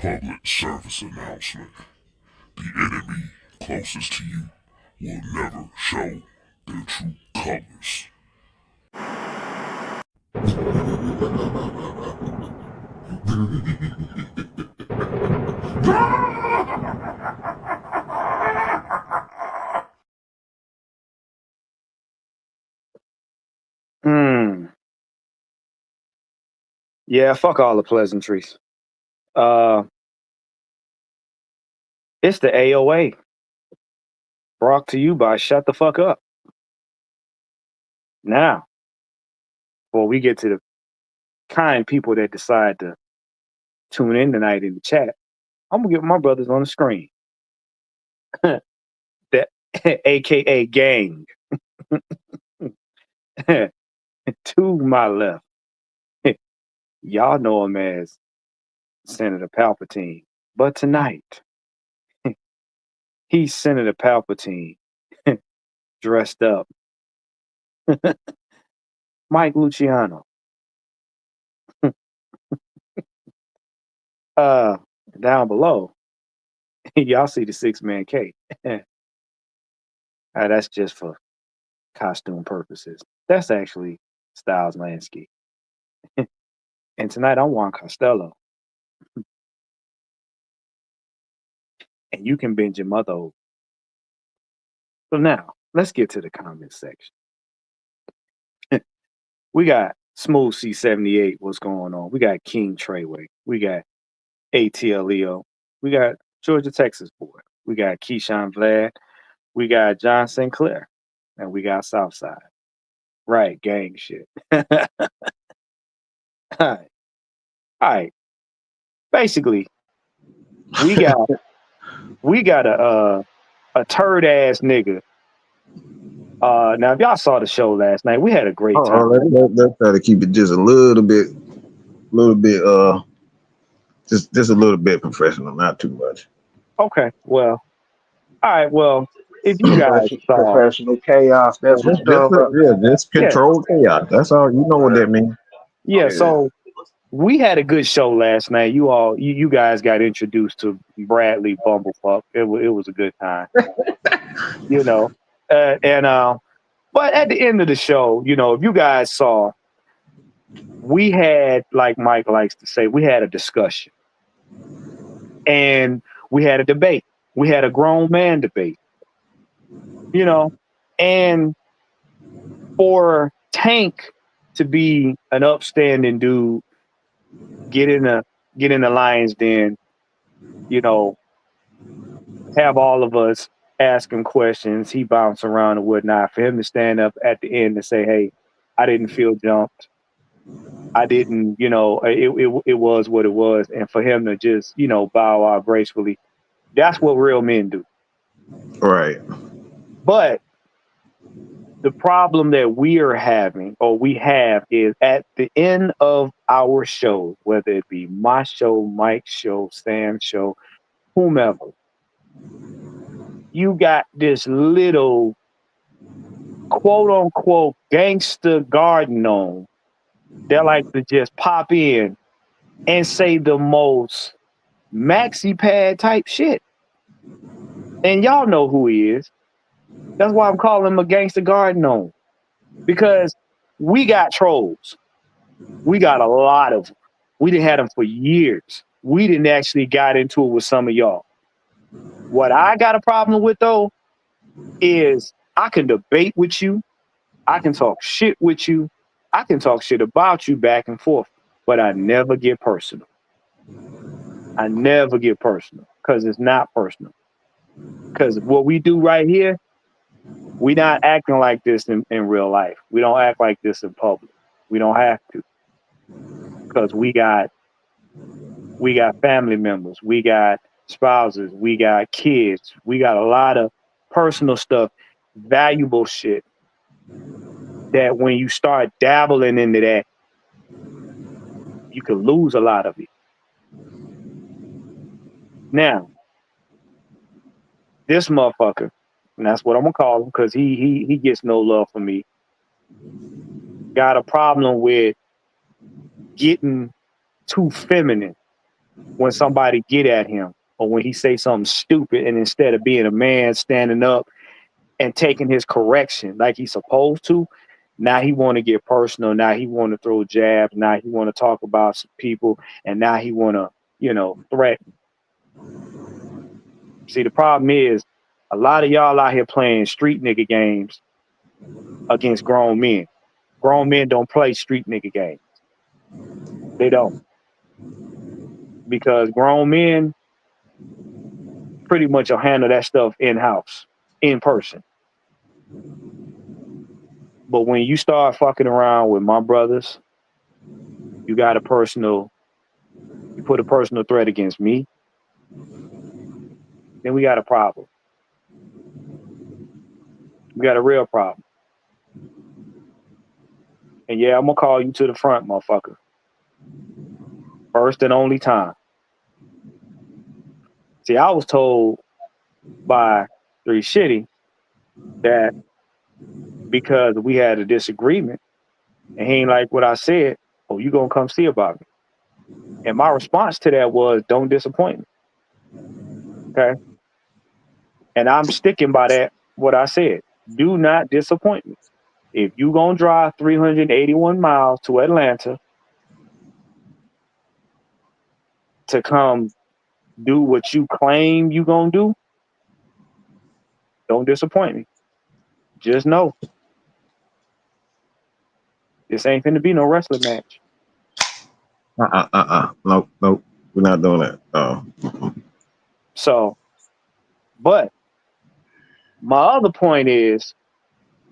Public service announcement. The enemy closest to you will never show their true colors. Yeah, fuck all the pleasantries. It's the A.O.A. brought to you by Shut the Fuck Up. Now, before we get to the kind people that decide to tune in tonight in the chat, I'm gonna get my brothers on the screen. The AKA gang. To my left. Y'all know him as Senator Palpatine. But tonight, he's Senator Palpatine dressed up. Mike Luciano. Down below, y'all see the 6-man cake. That's just for costume purposes. That's actually Styles Lansky. And tonight I'm Juan Costello. And you can bend your mother over. So now, let's get to the comment section. We got Smooth C78, what's going on? We got King Treyway. We got ATLEO. We got Georgia, Texas boy. We got Keyshawn Vlad. We got John Sinclair. And we got Southside. Right, gang shit. All right. Basically, we got a turd ass nigga. Now if y'all saw the show last night, we had a great time. Let's try to keep it just a little bit, just a little bit professional, not too much. Okay, well, all right, well, if you guys saw professional chaos, that's what's that's controlled chaos. That's all. You know what that means. Yeah, so we had a good show last night. You guys got introduced to Bradley Bumblefuck. It was a good time. You know. But at the end of the show, you know, if you guys saw, we had, like Mike likes to say, we had a discussion. And we had a debate. We had a grown man debate. You know, and for Tank to be an upstanding dude, get in the lion's den, you know, have all of us ask him questions, he bounce around and whatnot, for him to stand up at the end and say, hey, I didn't feel jumped. I didn't, you know, it was what it was. And for him to just, you know, bow out gracefully, that's what real men do. Right. But the problem that we are having, or we have, is at the end of our show, whether it be my show, Mike's show, Sam's show, whomever, you got this little quote unquote gangster garden gnome that like to just pop in and say the most maxi pad type shit. And y'all know who he is. That's why I'm calling him a gangster garden gnome. Because we got trolls. We got a lot of them. We didn't have them for years. We didn't actually got into it with some of y'all. What I got a problem with, though, is I can debate with you. I can talk shit with you. I can talk shit about you back and forth. But I never get personal. I never get personal. Because it's not personal. Because what we do right here, we not acting like this in real life. We don't act like this in public. We don't have to. Because we got family members. We got spouses. We got kids. We got a lot of personal stuff, valuable shit, that when you start dabbling into that, you could lose a lot of it. Now, this motherfucker, and that's what I'm gonna call him, because he gets no love from me, got a problem with getting too feminine when somebody get at him or when he say something stupid, and instead of being a man standing up and taking his correction like he's supposed to, now he want to get personal. Now he want to throw jabs. Now he want to talk about some people, and now he want to, threaten. See, the problem is a lot of y'all out here playing street nigga games against grown men. Grown men don't play street nigga games. They don't, because grown men pretty much will handle that stuff in house, in person. But when you start fucking around with my brothers, you put a personal threat against me, then we got a problem. We got a real problem. And yeah, I'm gonna call you to the front, motherfucker. First and only time. See, I was told by 3 Shitty that because we had a disagreement and he ain't like what I said, oh, you gonna come see about me. And my response to that was, don't disappoint me. Okay? And I'm sticking by that, what I said. Do not disappoint me. If you gonna drive 381 miles to Atlanta to come do what you claim you gonna do, don't disappoint me. Just know this ain't finna be no wrestling match. Nope. We're not doing that. Oh. So, but my other point is,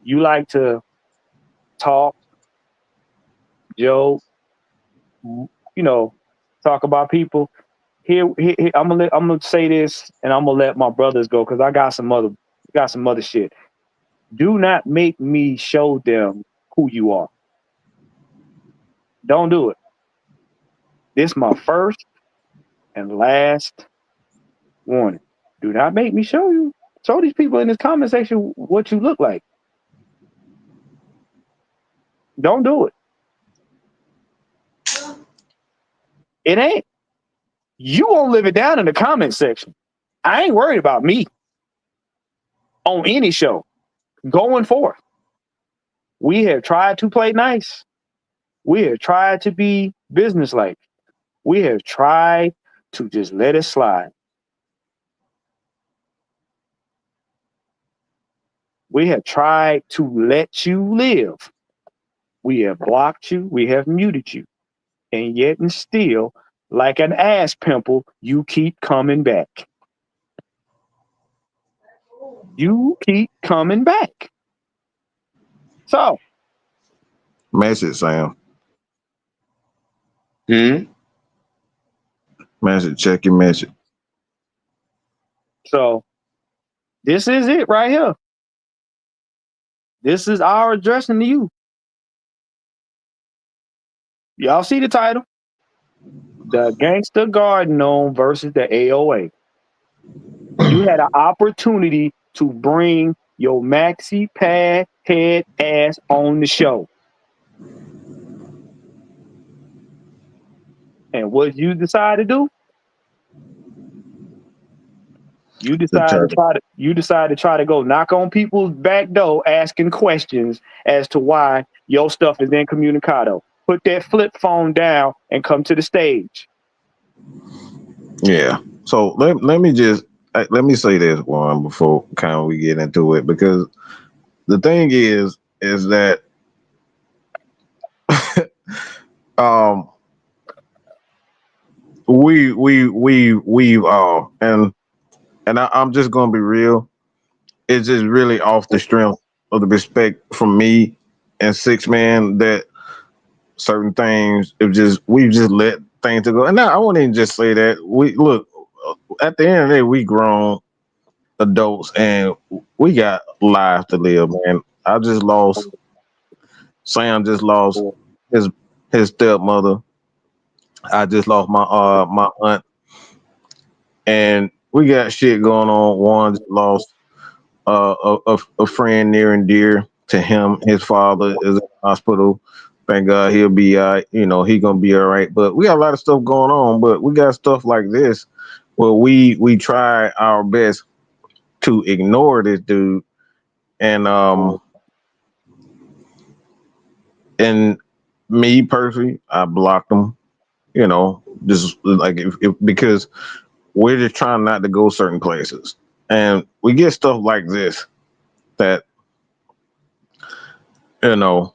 you like to talk, joke, talk about people. Here, I'm gonna say this, and I'm gonna let my brothers go because I got some other shit. Do not make me show them who you are. Don't do it. This is my first and last warning. Do not make me show these people in this comment section what you look like. Don't do it. It ain't. You won't live it down in the comment section. I ain't worried about me on any show going forth. We have tried to play nice. We have tried to be businesslike. We have tried to just let it slide. We have tried to let you live. We have blocked you. We have muted you. And yet and still, like an ass pimple, you keep coming back. You keep coming back. So. Message, Sam. Message, check your message. So, this is it right here. This is our addressing to you. Y'all see the title? The Gansta Gnome versus the A.O.A. You had an opportunity to bring your maxi pad head ass on the show. And what you decide to do? You decide to try to go knock on people's back door asking questions as to why your stuff is incommunicado. Put that flip phone down and come to the stage. Yeah. So let me say this one before kind of we get into it, because the thing is that we've and I'm just gonna be real. It's just really off the strength of the respect from me and 6 Man that certain things we've just let things to go. And now I won't even just say that. We look at the end of the day, we grown adults and we got life to live, man. Sam just lost his stepmother. I just lost my aunt, and we got shit going on. One just lost a friend near and dear to him. His father is in the hospital. Thank God he'll be you know, he gonna be all right. But we got a lot of stuff going on, but we got stuff like this where we try our best to ignore this dude and and me personally, I blocked him, you know, just like if because we're just trying not to go certain places. And we get stuff like this that, you know,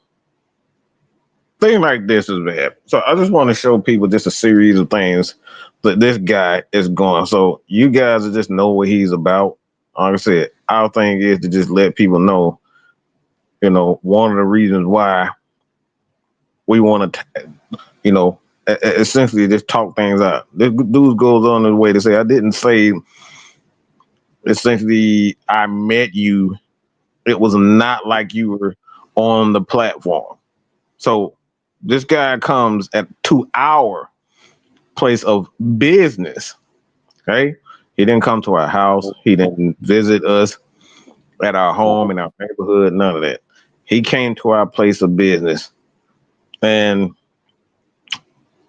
thing like this is bad. So I just want to show people just a series of things that this guy is going. So you guys just know what he's about. Like I said, our thing is to just let people know, you know, one of the reasons why we want to, you know, essentially just talk things out. This dude goes on his way to say, I didn't say essentially I met you. It was not like you were on the platform. So this guy comes at 2 hour place of business. Okay. He didn't come to our house. He didn't visit us at our home in our neighborhood. None of that. He came to our place of business. And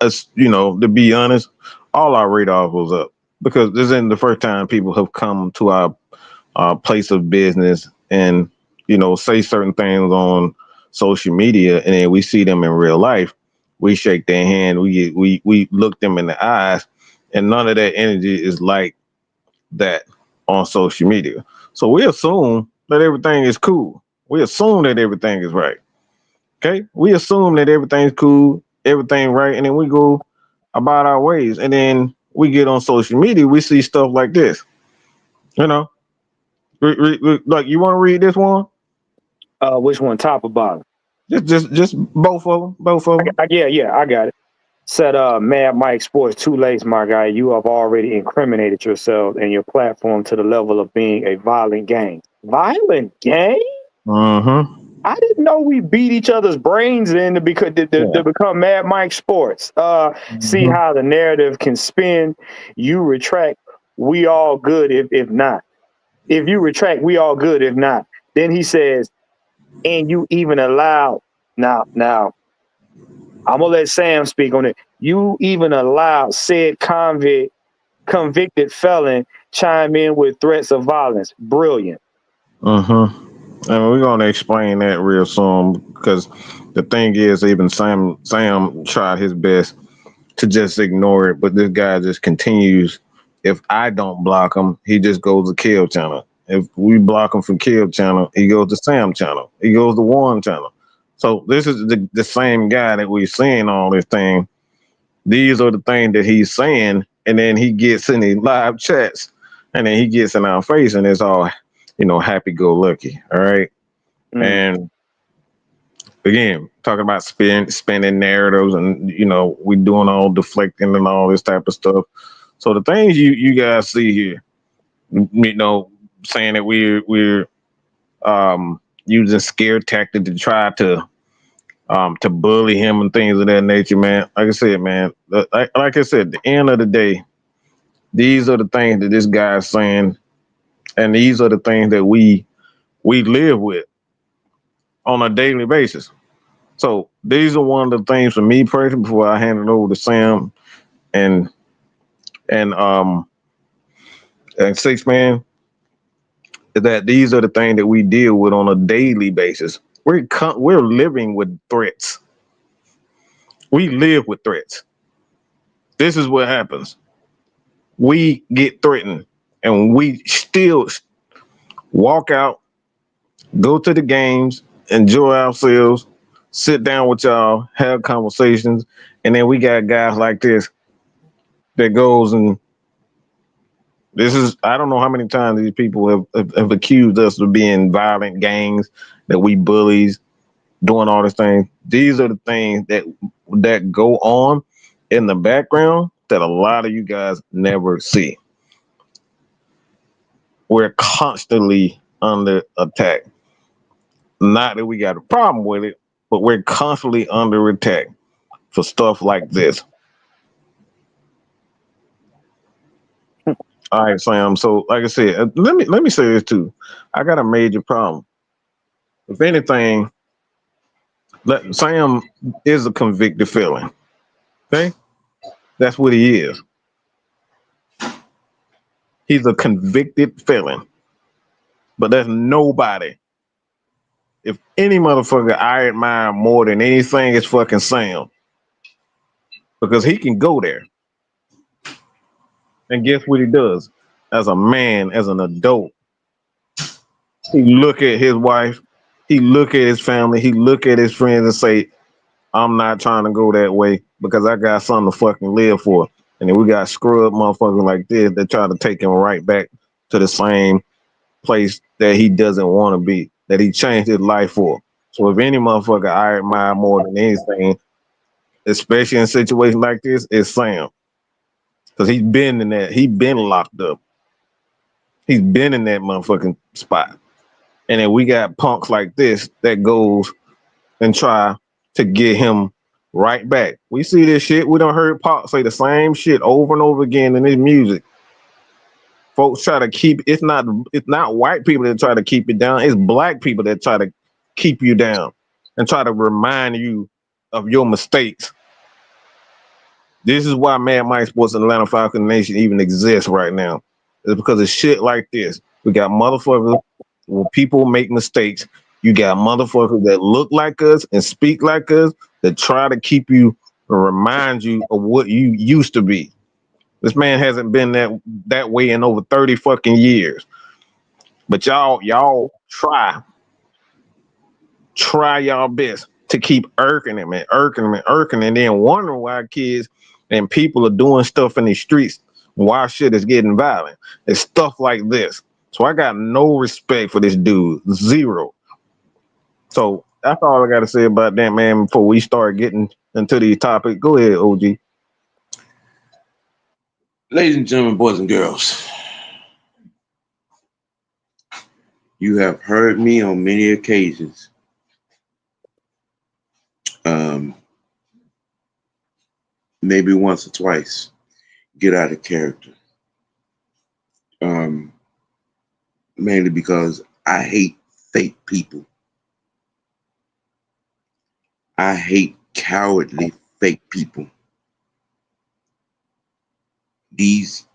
us, you know, to be honest, all our radars was up because this isn't the first time people have come to our place of business and, you know, say certain things on social media, and then we see them in real life. We shake their hand, we look them in the eyes, and none of that energy is like that on social media. So we assume that everything is cool. We assume that everything is right. Okay, we assume that everything's cool, everything right, and then we go about our ways, and then we get on social media, we see stuff like this. You know, like you want to read this one? Which one, top or bottom? Just both of them, both of them. Yeah, I got it. Said, Mad Mike Sports, too late, my guy. You have already incriminated yourself and your platform to the level of being a violent gang. Violent gang? Mm-hmm. I didn't know we beat each other's brains in to become Mad Mike Sports. See how the narrative can spin. You retract, we all good if not. If you retract, we all good if not. Then he says, and you even allow now I'm gonna let Sam speak on it. You even allow said convicted felon chime in with threats of violence. Brilliant. Mm-hmm. And we're gonna explain that real soon because the thing is, even Sam tried his best to just ignore it, but this guy just continues. If I don't block him, he just goes to Kill Channel. If we block him from Kill Channel, he goes to Sam Channel. He goes to Warren Channel. So this is the same guy that we're seeing all this thing. These are the things that he's saying, and then he gets in his live chats, and then he gets in our face, and it's all, you know, happy go lucky. All right. And again, talking about spinning narratives, and you know, we doing all deflecting and all this type of stuff. So the things you guys see here, you know, saying that we're using scare tactic to try to bully him and things of that nature, man. Like I said, man, like I said, at the end of the day, these are the things that this guy is saying, and these are the things that we live with on a daily basis. So these are one of the things for me personally before I hand it over to Sam and and um and Six Man, is that these are the things that we deal with on a daily basis. We're living with threats. We live with threats. This is what happens. We get threatened and we still walk out, go to the games, enjoy ourselves, sit down with y'all, have conversations, and then we got guys like this that goes and this is, I don't know how many times these people have accused us of being violent gangs, that we bullies, doing all these things. These are the things that go on in the background that a lot of you guys never see. We're constantly under attack. Not that we got a problem with it, but we're constantly under attack for stuff like this. All right, Sam. So, like I said, let me say this too. I got a major problem. If anything, Sam is a convicted felon. Okay, that's what he is. He's a convicted felon. But there's nobody. If any motherfucker I admire more than anything, it's fucking Sam, because he can go there. And guess what he does? As a man, as an adult, he look at his wife, he look at his family, he look at his friends and say, I'm not trying to go that way because I got something to fucking live for. And then we got scrub motherfuckers like this that try to take him right back to the same place that he doesn't want to be, that he changed his life for. So if any motherfucker I admire more than anything, especially in situations like this, it's Sam. Because he's been in that, he's been locked up. He's been in that motherfucking spot. And then we got punks like this that goes and try to get him right back. We see this shit. We done heard Pop say the same shit over and over again in his music. Folks try to keep it's not white people that try to keep it down. It's black people that try to keep you down and try to remind you of your mistakes. This is why Mad Mike Sports and Atlanta Falcon Nation even exists right now. It's because of shit like this. We got motherfuckers when people make mistakes. You got motherfuckers that look like us and speak like us that try to keep you and remind you of what you used to be. This man hasn't been that way in over 30 fucking years. But y'all try y'all best to keep irking him and irking him and irking, and then wondering why kids and people are doing stuff in the streets, why shit is getting violent. It's stuff like this. So I got no respect for this dude. Zero. So that's all I got to say about that, man, before we start getting into these topics. Go ahead, OG. Ladies and gentlemen, boys and girls, you have heard me on many occasions maybe once or twice get out of character, mainly because I hate fake people. I hate cowardly fake people. These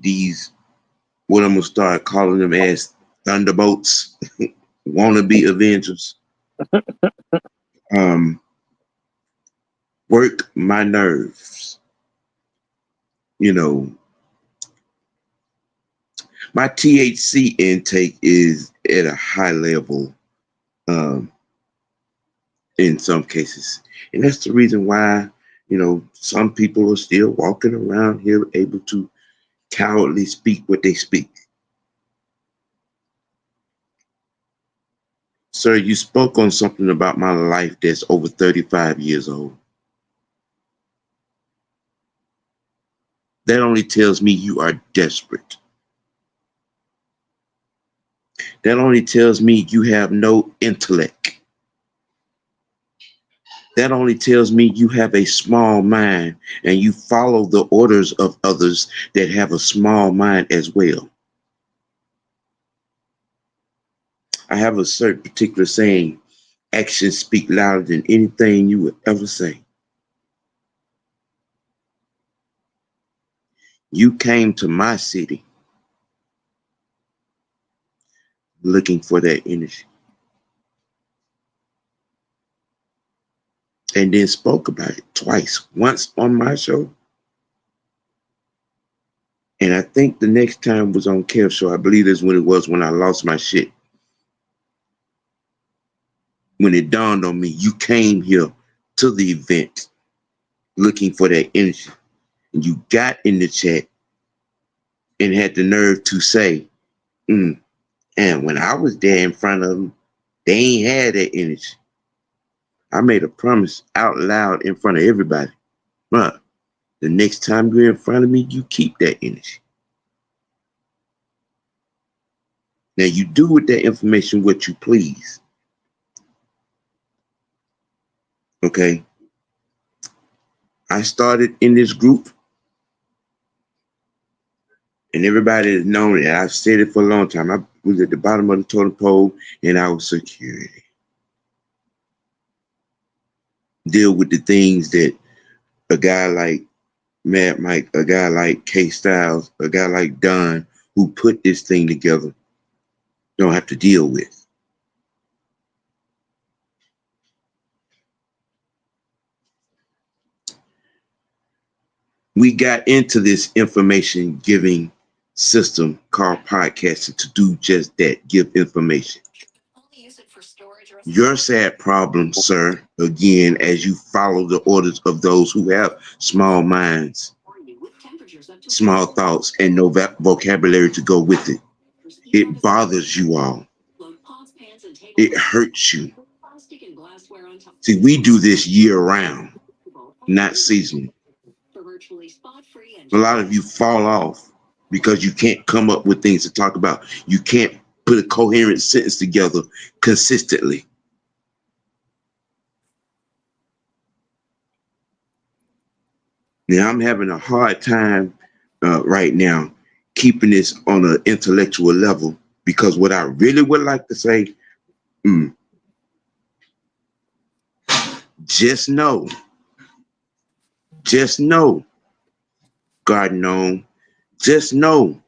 what I'm gonna start calling them as thunderbolts, wannabe Avengers, work my nerves. You know, my THC intake is at a high level in some cases. And that's the reason why, some people are still walking around here able to cowardly speak what they speak. Sir, you spoke on something about my life that's over 35 years old. That only tells me you are desperate. That only tells me you have no intellect. That only tells me you have a small mind and you follow the orders of others that have a small mind as well. I have a certain particular saying, actions speak louder than anything you would ever say. You came to my city looking for that energy and then spoke about it twice, once on my show. And I think the next time was on Kev's show. I believe that's when it was, when I lost my shit. When it dawned on me, you came here to the event looking for that energy. And you got in the chat and had the nerve to say, and when I was there in front of them, they ain't had that energy. I made a promise out loud in front of everybody. But the next time you're in front of me, you keep that energy. Now you do with that information what you please. Okay? I started in this group, and everybody has known it. I've said it for a long time. I was at the bottom of the totem pole, and I was security. deal with the things that a guy like Mad Mike, a guy like K Styles, a guy like Don, who put this thing together, don't have to deal with. We got into this information giving system called podcasting to do just that, give information. Your sad problem, sir, again, as you follow the orders of those who have small minds, small thoughts, and no vocabulary to go with it. It bothers you all. It hurts you. See, we do this year round, not seasonal. A lot of you fall off because you can't come up with things to talk about. You can't put a coherent sentence together consistently. Now, I'm having a hard time right now keeping this on an intellectual level, because what I really would like to say, just know, Garden, just know,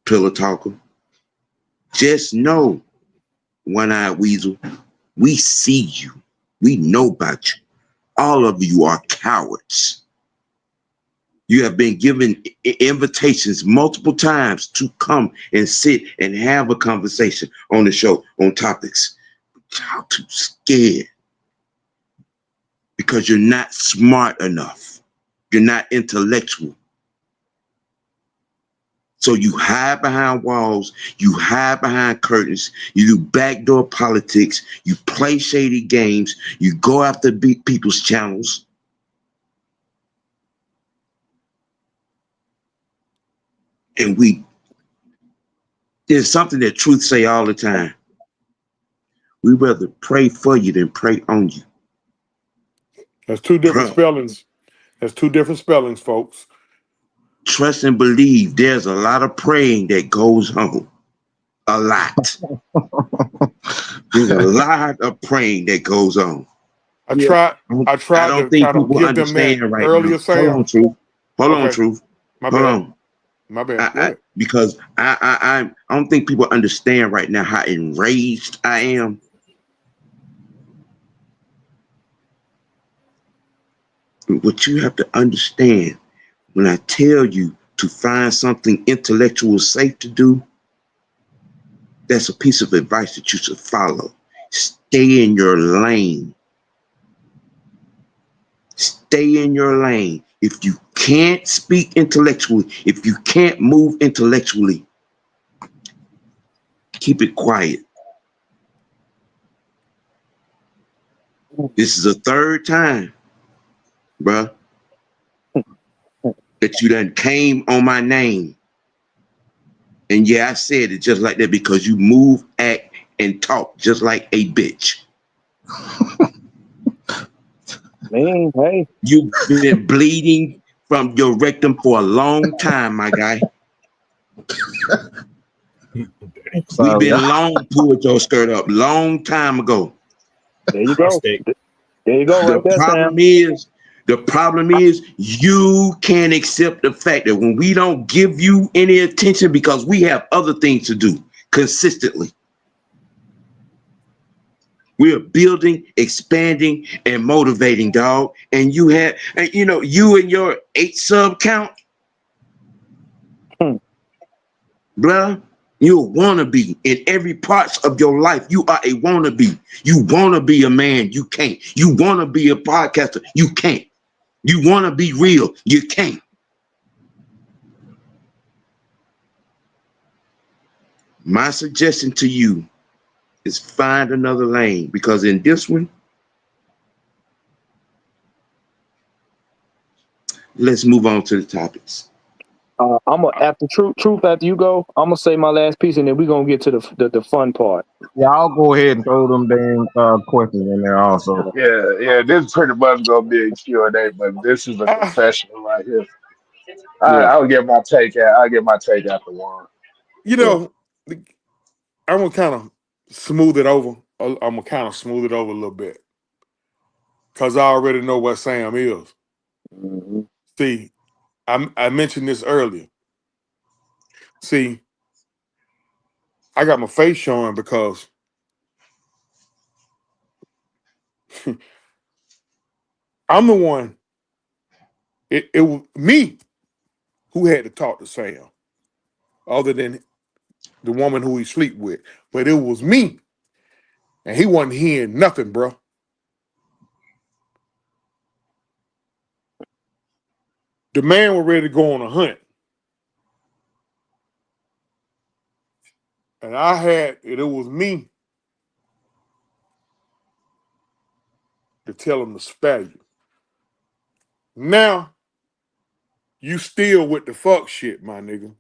Pillow Talker, just know, One-Eyed Weasel, we see you. We know about you. All of you are cowards. You have been given invitations multiple times to come and sit and have a conversation on the show on topics. Y'all too scared because you're not smart enough. You're not intellectual. So you hide behind walls, you hide behind curtains, you do backdoor politics, you play shady games, you go after people's channels. And there's something that truth say all the time. We rather pray for you than pray on you. That's two different spellings. That's two different spellings, folks. Trust and believe there's a lot of praying that goes on. A lot. There's a lot of praying that goes on. I tried I don't to think kind of people give them that understand right earlier, now. Sam. Hold on, Truth. Hold Okay. on, Truth. My Hold bad. on. My bad. Because I don't think people understand right now how enraged I am. What you have to understand, when I tell you to find something intellectual safe to do, that's a piece of advice that you should follow. Stay in your lane. Stay in your lane. If you can't speak intellectually, if you can't move intellectually, keep it quiet. This is the third time, bruh, that you done came on my name. And yeah, I said it just like that because you move, act, and talk just like a bitch. Man, hey. You've been bleeding from your rectum for a long time, my guy. We've been long pulled your skirt up, long time ago. There you go. There you go, right there, Sam. The problem is you can't accept the fact that when we don't give you any attention because we have other things to do consistently. We're building, expanding, and motivating, dog. And you have, you and your 8 sub count, bruh, you're a wannabe in every part of your life. You are a wannabe. You want to be a man. You can't. You want to be a podcaster. You can't. You want to be real. You can't. My suggestion to you is find another lane, because in this one, let's move on to the topics. I'm gonna after truth after you go. I'm gonna say my last piece, and then we're gonna get to the fun part. Yeah, I'll go ahead and throw them damn questions in there also. Yeah. This is pretty much gonna be a Q&A, but this is a confessional right here. I'll get my take after one. I'm gonna kind of smooth it over. I'm gonna kind of smooth it over a little bit. because I already know what Sam is. Mm-hmm. See, I mentioned this earlier. See, I got my face showing because I'm the one. It was me who had to talk to Sam, other than the woman who he sleep with. But it was me, and he wasn't hearing nothing, bro. The man was ready to go on a hunt, and it was me to tell him to spare you. Now you still with the fuck shit, my nigga.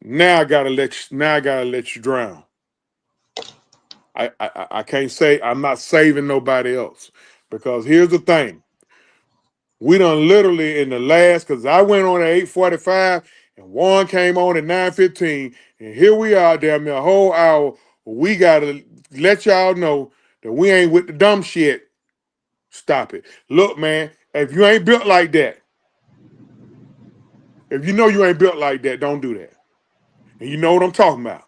Now I gotta let you. Now I gotta let you drown. I can't say I'm not saving nobody else, because here's the thing: we done literally in the last, because I went on at 8:45 and one came on at 9:15, and here we are, damn near a whole hour. We gotta let y'all know that we ain't with the dumb shit. Stop it. Look, man, if you ain't built like that, if you know you ain't built like that, don't do that. And you know what I'm talking about.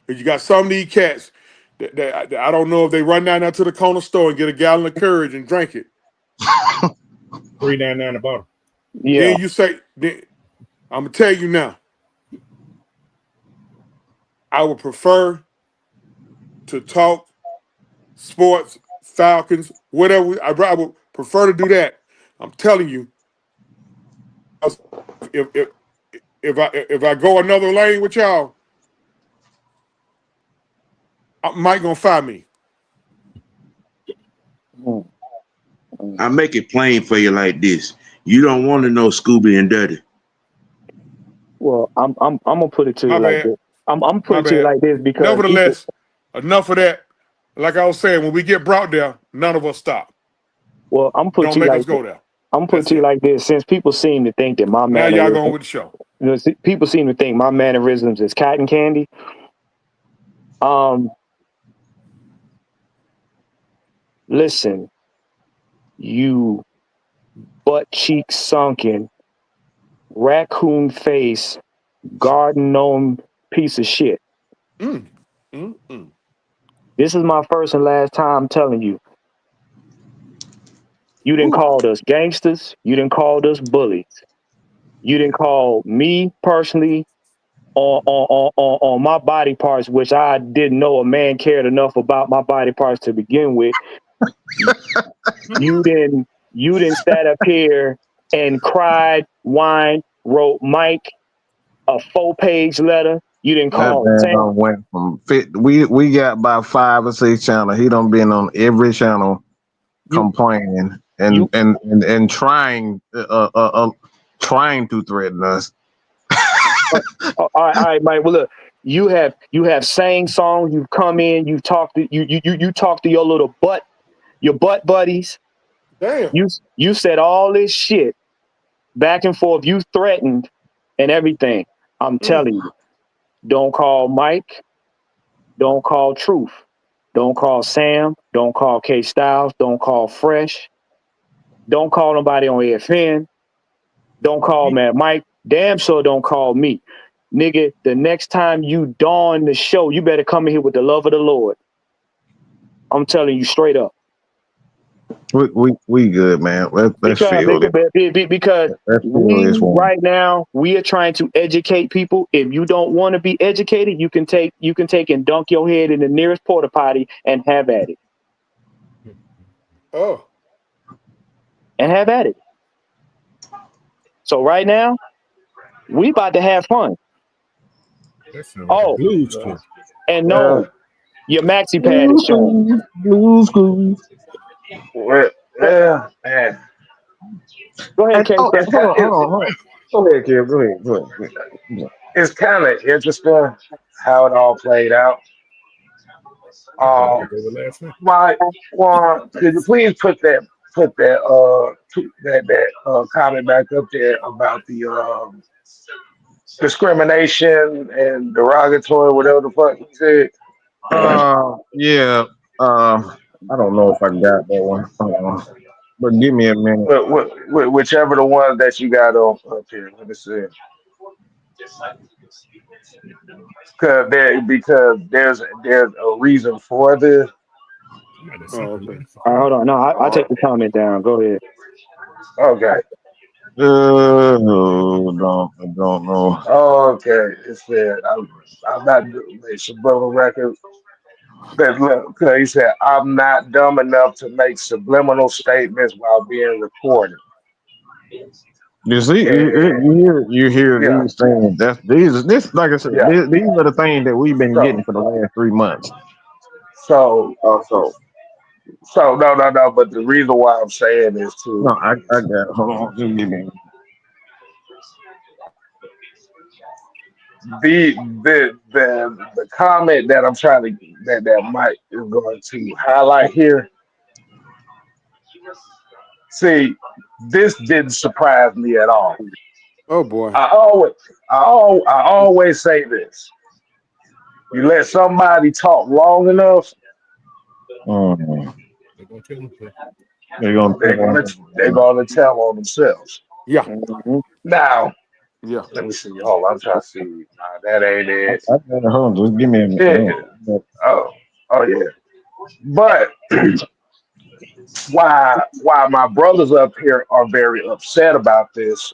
Because you got some of these cats that I don't know if they run down there to the corner store and get a gallon of courage and drink it. $3.99 a bottle. Yeah. Then you say, I'm going to tell you now, I would prefer to talk sports, Falcons, whatever. I would prefer to do that. I'm telling you, if if if I go another lane with y'all, Mike gonna fire me. Mm-hmm. I make it plain for you like this. You don't want to know Scooby and Dirty. Well, I'm gonna put it to My you like bad. this. I'm gonna put My it to you bad. like this because people. Nevertheless, enough of that. Like I was saying, when we get brought there, none of us stop. Well, I'm gonna put it Don't to you make like us go there. I'm gonna put it That's to you it. like this. Since people seem to think that my Now y'all going mannerisms, with the show. people seem to think my mannerisms is cotton candy. Um, listen, you butt cheek sunken, raccoon face, garden gnome piece of shit. Mm, mm. This is my first and last time telling you. You didn't call us gangsters. You didn't call us bullies. You didn't call me personally on my body parts, which I didn't know a man cared enough about my body parts to begin with. You didn't sat up here and cried, whined, wrote Mike a 4-page letter. You didn't That call man Sam. done went from fit. We got about 5 or 6 channels. He done been on every channel You complaining you and trying to threaten us. all right, Mike. Well, look, you have sang songs. You've come in. You've talked to you talked to your butt buddies. Damn. You said all this shit back and forth. You threatened and everything. I'm Mm. telling you, don't call Mike. Don't call Truth. Don't call Sam. Don't call K Styles. Don't call Fresh. Don't call nobody on AFN. Don't call Mad Mike. Damn sure don't call me. Nigga, the next time you dawn the show, you better come in here with the love of the Lord. I'm telling you straight up. We good, man. Let's Because feel it. because Let's feel we this one. right now we are trying to educate people. If you don't want to be educated, you can take and dunk your head in the nearest porta potty and have at it. Oh. And have at it. So right now, we about to have fun. That sounds like a Oh, blues clues. and Well, no, your maxi pad is Blue showing. school, blue school. well, yeah, man. Go ahead, And, K. oh, It's hold kind. on, hold on, hold on. Go ahead, kid. Go ahead. Go ahead. It's kind of interesting how it all played out. I thought Um, they go with last name. my one, could you please put that comment back up there about the discrimination and derogatory, whatever the fuck he said. Yeah. I don't know if I got that one. But give me a minute. Whichever the ones that you got up here. Let me see. Because there's a reason for this. Somebody Oh, something okay. nasty. All right, hold on. No, I'll Uh, take the comment down. Go ahead. okay. No, I don't know. Okay. It said I'm not doing subliminal records. That look, 'cause he said I'm not dumb enough to make subliminal statements while being recorded. You see, And you hear yeah, these things. This like I said, yeah. these are the things that we've been So getting for the last 3 months. so So no. But the reason why I'm saying is no, to I got. Hold on, just give me. the comment that I'm trying to that Mike is going to highlight here. See, this didn't surprise me at all. Oh boy. I always I always say this. You let somebody talk long enough, Mm, They're gonna tell them to. they're gonna they're take gonna they're on. gonna tell on themselves. Yeah. Mhm. Now, Yeah. let me see. Hold on, I'm trying to see. Nah, that ain't it. I got a hundred. Just give me a Yeah. minute. Oh, oh yeah. But why my brothers up here are very upset about this.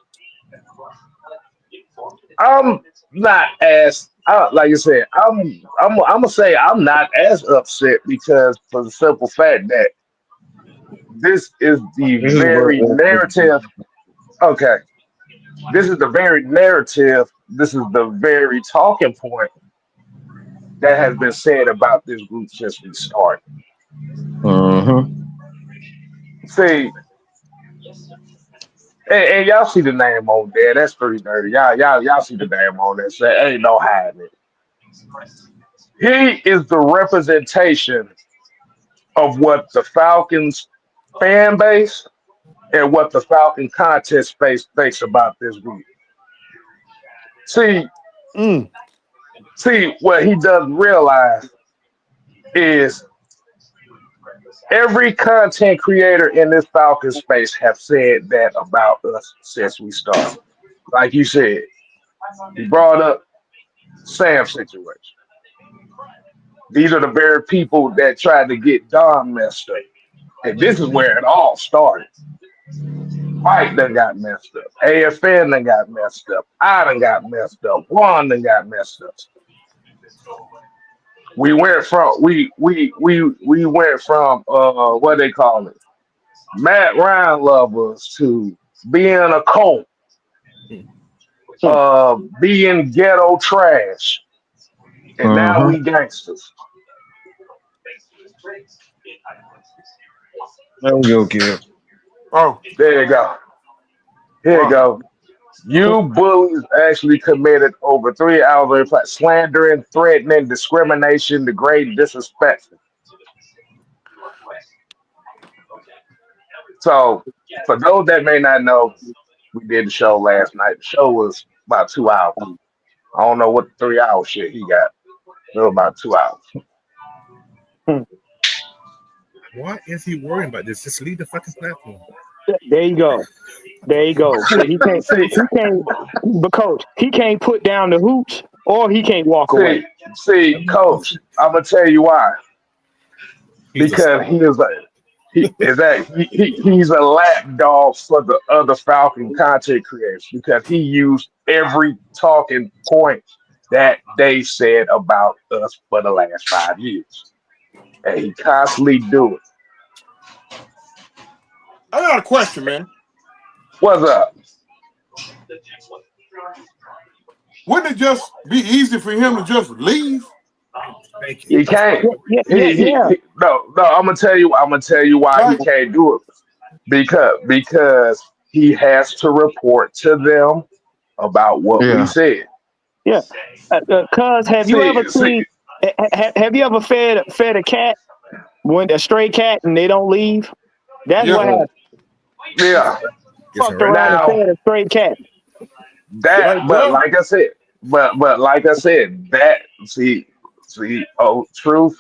I'm not as like I said. I'm gonna say I'm not as upset because for the simple fact that this is the This is very what. narrative. Okay, this is the very narrative. This is the very talking point that has been said about this group since we started. Mm-hmm. See, and y'all see the name on there. That's 330. Y'all see the name on there. Say ain't no hiding it. He is the representation of what the Falcons fan base and what the Falcon content space thinks about this group. See, Mm. what he doesn't realize is every content creator in this Falcon space have said that about us since we started. Like you said, you brought up Sam's situation. These are the very people that tried to get Don messed up. And this is where it all started. Mike done got messed up. AFN done got messed up. I done got messed up. Ron done got messed up. We went from what they call it, Matt Ryan lovers to being a cult, Hmm. being ghetto trash, and now Mm-hmm. we gangsters. There we go, kid. Oh. There you go. Here you Wow. go. You bullies actually committed over 3 hours of slandering, threatening, discrimination, degrading, disrespectful. So, for those that may not know, we did the show last night. The show was about 2 hours. I don't know what the 3 hour shit he got. It was about 2 hours. Hmm. Why is he worrying about this? Just leave the fucking platform. There you go. There you go. See, He can't. see, He can't. But coach, he can't put down the hoops, or he can't walk away. Coach. I'm gonna tell you why. He's a Because star. he is a he's a lapdog for the other Falcon content creators because he used every talking point that they said about us for the last 5 years, and he constantly do it. I got a question, man. What's up? Wouldn't it just be easy for him to just leave? Thank you. He can't. Yeah. No. I'm gonna tell you. I'm gonna tell you why he Like, can't do it. Because he has to report to them about what we Yeah. said. Yeah. Cuz, See. have you ever fed a cat when a stray cat and they don't leave? That's yeah. what happened. It's Yeah. it's a Fucked wrap. around and Now fed a stray cat. Right but there. like I said, but like I said, that see, oh, truth.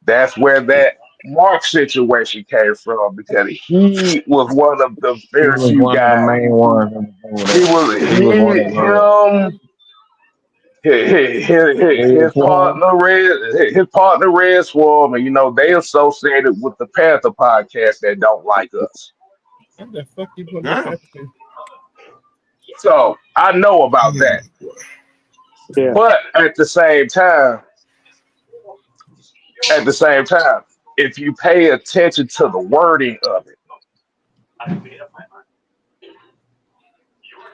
That's where that Mark's situation came from because he was one of the He very was few one of the guys. main ones over He there. was He was one of the him. His red sworn. partner Red Swarm, and they associated with the Panther podcast that don't like us. How the fuck you put this Damn. happening? So I know about that. Yeah. But at the same time, if you pay attention to the wording of it,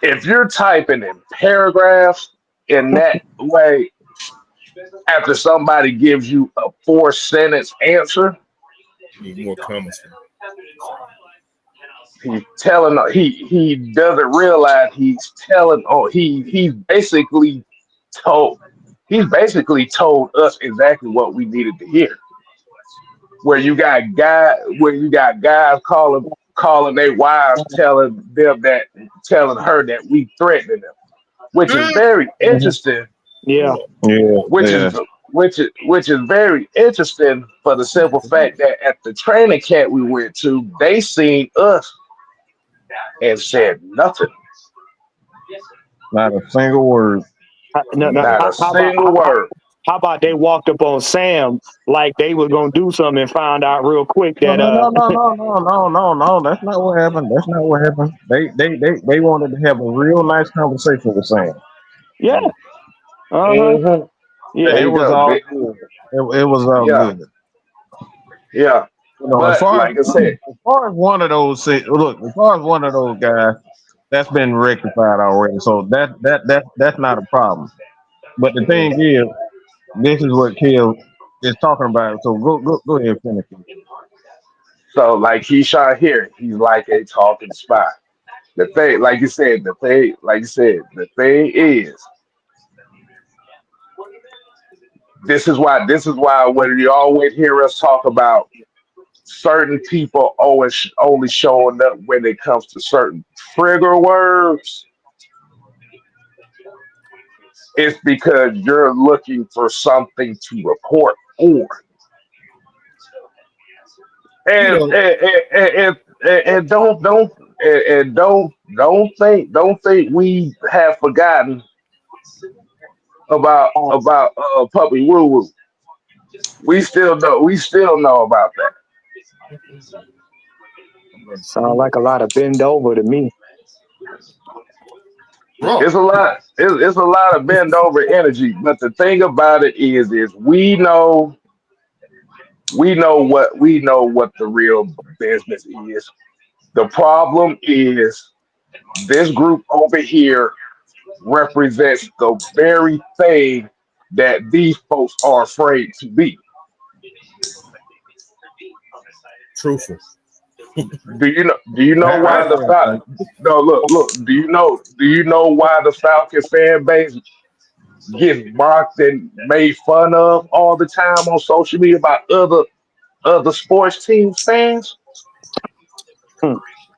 if you're typing in paragraphs in that way, after somebody gives you a 4 sentence answer, You need more comments. he doesn't realize he's telling. Oh, told he's basically told us exactly what we needed to hear. Where you got guys calling their wives, telling her that we threatening them, which is very Mhm. interesting. Yeah. Yeah, Which yeah. is which is very interesting for the simple fact that at the training camp we went to, they seen us and said nothing, Not a single word. No, no. not How, a how about single word. how about they walked up on Sam like they was gonna do something and found out real quick No, that no, no, no, no, no, no, no, no. That's not what happened. That's not what happened. They wanted to have a real nice conversation with Sam. yeah, uh-huh, hmm yeah. There It you was go. all good. It was all Yeah, good. yeah. You know, But like I said, as far as one of those look, as far as one of those guys, that's been rectified already. So that's not a problem. But the mhm. thing is, this is what Kill is talking about. So go ahead and finish it. So like Keyshawn here, he's like a talking spy. The thing is, this is why when you always hear us talk about certain people always only showing up when it comes to certain trigger words, it's because you're looking for something to report on. You And know, and, and don't think we have forgotten about puppy woo woo. We still know about that. I'm going to Sound school. like a lot of bend over to me. Bro. It's a lot of bend over energy. But the thing about it is we know what the real business is. The problem is this group over here represents the very thing that these folks are afraid to be. Truthful. Do you know I why the agree. I Fal- think. no look, do you know why the Falcon fan base gets mocked and made fun of all the time on social media by other sports team fans? Hmm.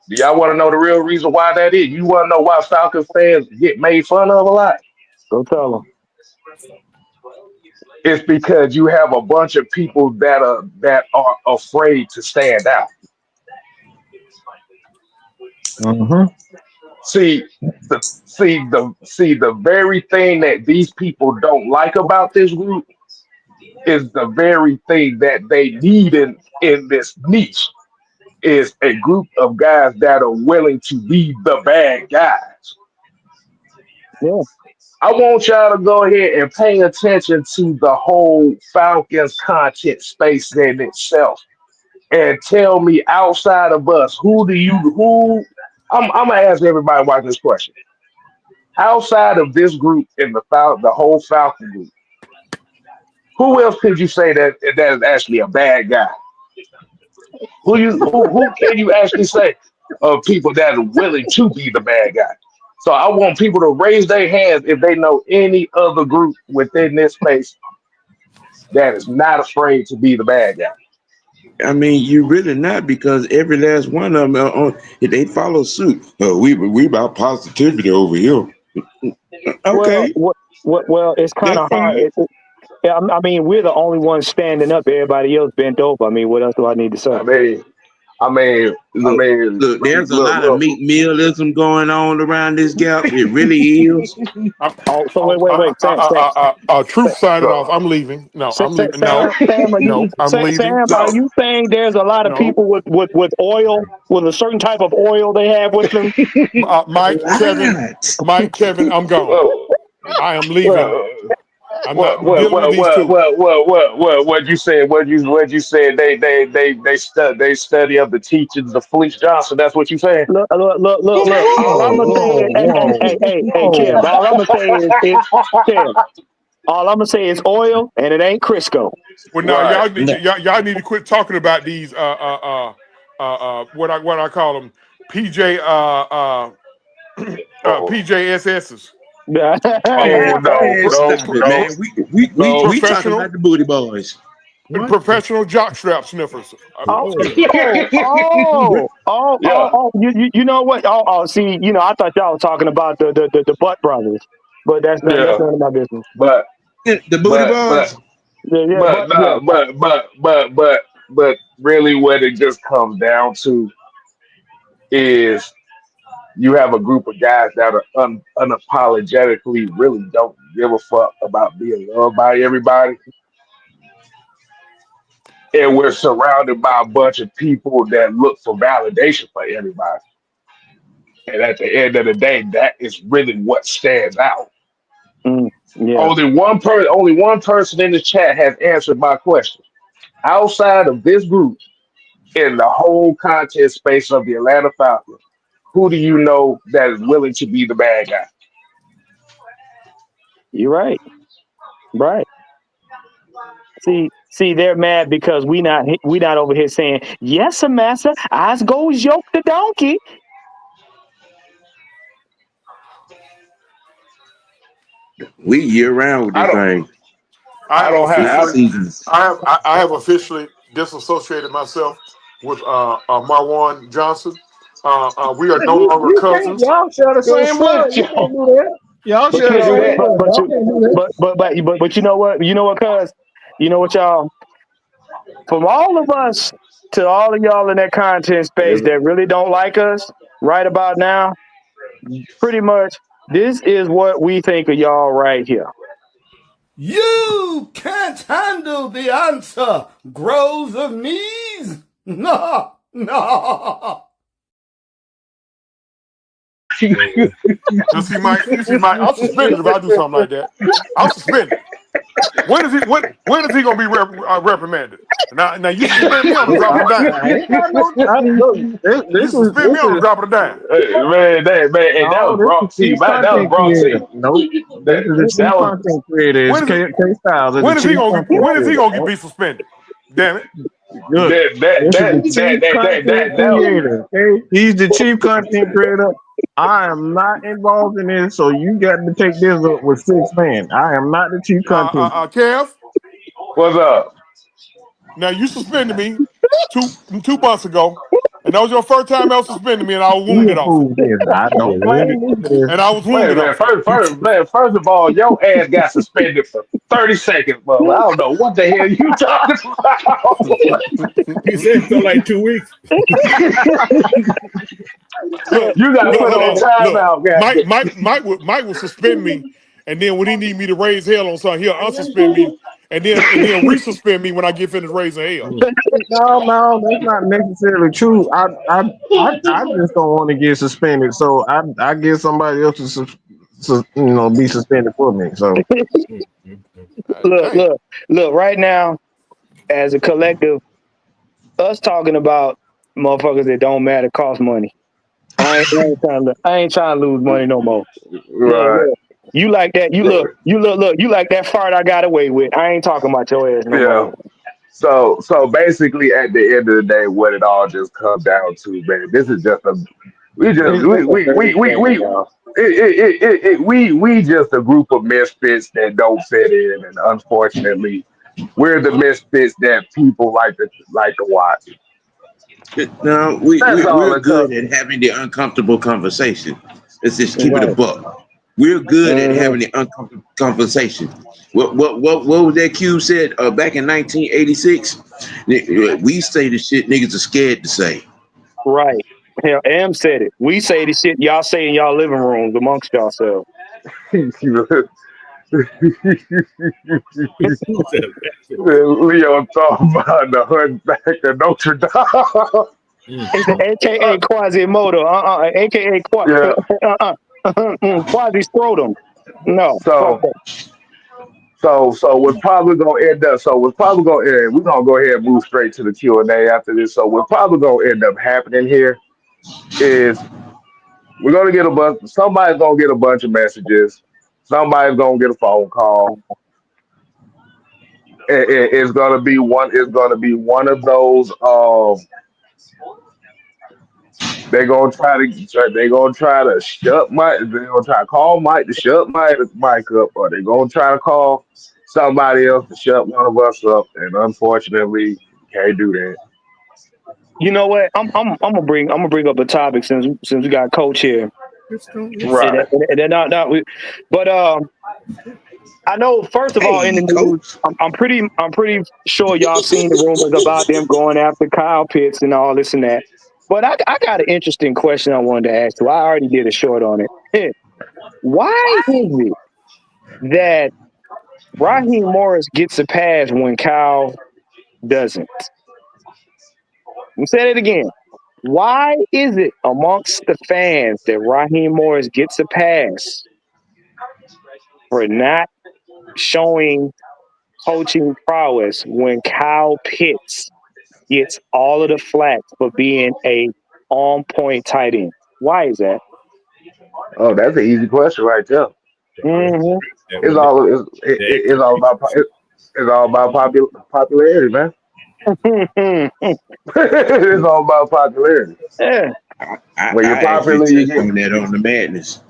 Do y'all want to know the real reason why that is? You want to know why Falcons fans get made fun of a lot? Go tell them. It's because you have a bunch of people that are afraid to stand out. Mm-hmm. See the very thing that these people don't like about this group is the very thing that they need in this niche is a group of guys that are willing to be the bad guys. Yeah. I want y'all to go ahead and pay attention to the whole Falcons content space in itself and tell me outside of us, who I'm gonna ask everybody watching this question. Outside of this group in the whole Falcon group, who else could you say that is actually a bad guy? Who can you actually say of people that are willing to be the bad guy? So I want people to raise their hands if they know any other group within this space that is not afraid to be the bad guy. I mean, you really not because every last one of them they follow suit. We about positivity over here. Well, Okay, well, it's kind that's of hard. fine. Yeah, I mean, we're the only ones standing up. Everybody else bent over. I mean, what else do I need to say? I mean, Look, look, there's a lot of look. meat mealism going on around this gap. It really is. Oh, so wait, Truth signing off. So, I'm leaving. No, I'm leaving. Sam, No, Sam, no, I'm leaving. Sam, are no. you saying there's a lot of No, people with oil, with a certain type of oil they have with them? Mike, Kevin, Right. I'm gone. Well, I am leaving. well, I'm not dealing with these two. what you said? What you said? They study of the teachings of Felice Johnson. That's what you saying? Look. All I'm gonna say is, hey, Kev. All I'm gonna say is Kev. All I'm gonna say is oil, and it ain't Crisco. Well, now Right. y'all need to quit talking about these what I call them PJ Oh, PJSSs. oh no, Man, Pro, stop pro, it, pro, man. no, no. We talking professional about the booty boys. What? professional jockstrap sniffers. Oh, Oh, Yeah, you know what? See, I thought y'all was talking about the Butt Brothers, but that's yeah. none of my business. But The booty but but boys. Yeah, but but yeah, no, but really, what it just comes down to is you have a group of guys that are unapologetically really don't give a fuck about being loved by everybody, and we're surrounded by a bunch of people that look for validation for everybody. And at the end of the day, that is really what stands out. yeah. Only one person in the chat has answered my question. Outside of this group, in the whole content space of the Atlanta Falcons, who do you know that is willing to be the bad guy? You're right. See, they're mad because we not over here saying yes, sir, master. Eyes goes yoke the donkey. We year round with I this don't. thing. I I have don't have. All officially seasons. I have officially disassociated myself with Marwan Johnson. We are no longer You can't. cousins. Y'all share the Good same shit, blood. You yo. can't do that. Y'all But share Can't the you, do same that. but blood. but Y'all you, can't do that. but you know what? You know what, cuz? You know what, y'all? From all of us to all of y'all in that content space that really don't like us right about now, pretty much this is what we think of y'all right here. You can't handle the answer. Grows of knees? No, no. Now, see, Mike, I'm suspended if I do something like that. I'm suspended. When is he gonna be reprimanded? Now you suspend me on the drop of a dime. I ain't got no. Look, You suspend me on the drop of a dime. Man, and that no. was This is brought to chief you. That was content brought to creator. you. Nope. This is the chief That was content creator. It's When is K Styles is the when is he chief gonna content creator. be suspended? Damn it! Good. This is the chief content that creator. Okay, he's the chief content creator. I am not involved in this, so you got to take this up with 6 man. I am not the chief content. Kev. what's up? Now you suspended me 2 months ago, and that was your first time ever suspending me, and I was He wounded off it. approved this. I yeah, don't really? blame me for this. And I was Wait a wounded minute. off it. First of all, your ass got suspended for 30 seconds, bro. I don't know what the hell you talking about. He said it felt like 2 weeks. Look, You got look, put hold on on. Look, timeout, goddamn. Mike would suspend me, and then when he need me to raise hell on something, he'll unsuspend me, and then resuspend me when I get finished raising hell. No, that's not necessarily true. I just don't want to get suspended, so I get somebody else to be suspended for me. So Look, Damn. look. Right now, as a collective, us talking about motherfuckers that don't matter cost money. I ain't trying to lose money no more. Right. Look. You like that? Look. You like that fart I got away with? I ain't talking about your ass no Yeah. more. So basically, at the end of the day, what it all just comes down to, man, this is just a we just it's just a dirty game, y'all. we just a group of misfits that don't fit in, and unfortunately, we're the misfits that people like to watch. No, That's all we're it comes. good at having the uncomfortable conversation. Let's just keep it a Right. buck. We're good at Mhm. having the uncomfortable conversation. What was that Cube said back in 1986? We say the shit niggas are scared to say. Right. Hell, Am said it. We say the shit y'all say in y'all living rooms amongst yourselves. Leo talking about the hunchback of Notre Dame. It's the AKA Quasimodo. AKA Yeah. Quasi Scrotum. No, fuck So that. we're probably gonna end up. So we're probably gonna end. We're gonna go ahead and move straight to the Q&A after this. So we're probably gonna end up happening here is we're gonna get a bunch. Somebody's gonna get a bunch of messages. Somebody's gonna get a phone call. It's gonna be one. It's gonna be one of those. They're gonna try to. They're gonna try to shut Mike. They're gonna try to call Mike to shut Mike up, or they're gonna try to call somebody else to shut one of us up. And unfortunately, can't do that. You know what? I'm gonna bring up a topic since we got Coach here. Right. And then not we, but I know first of all in Hey, the news, coach. I'm pretty sure y'all seen the rumors about them going after Kyle Pitts and all this and that. But I got an interesting question I wanted to ask you. I already did a short on it. Why is it that Raheem Morris gets a pass when Kyle doesn't? Let me say it again. Why is it amongst the fans that Raheem Morris gets a pass for not showing coaching prowess when Kyle Pitts gets all of the flack for being a on-point tight end? Why is that? Oh, that's an easy question right there. Mm-hmm. It's all about popularity, man. It's all about popularity. Yeah, When you're I actually popular, you touched get on that on the madness.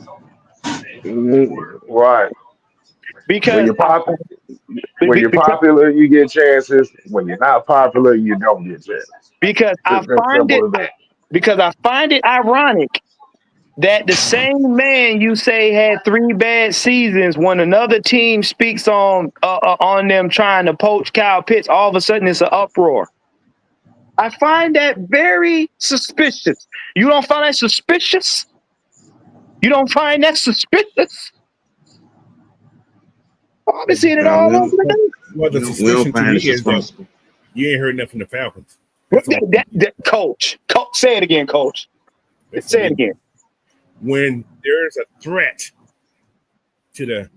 right. When because you're pop, when you're because popular, you get chances. When you're not popular, you don't get chances. because I find it Simple as that. ironic that the same man you say had 3 bad seasons, when another team speaks on them trying to poach Kyle Pitts, all of a sudden it's an uproar. I find that very suspicious. You don't find that suspicious? You don't find that suspicious? I've been seeing it No, all over the place. Well, the we don't suspicion to find me it is that responsible. you ain't heard nothing from the Falcons. That's all. Coach, say it again, Coach. Say it again. When there's a threat to the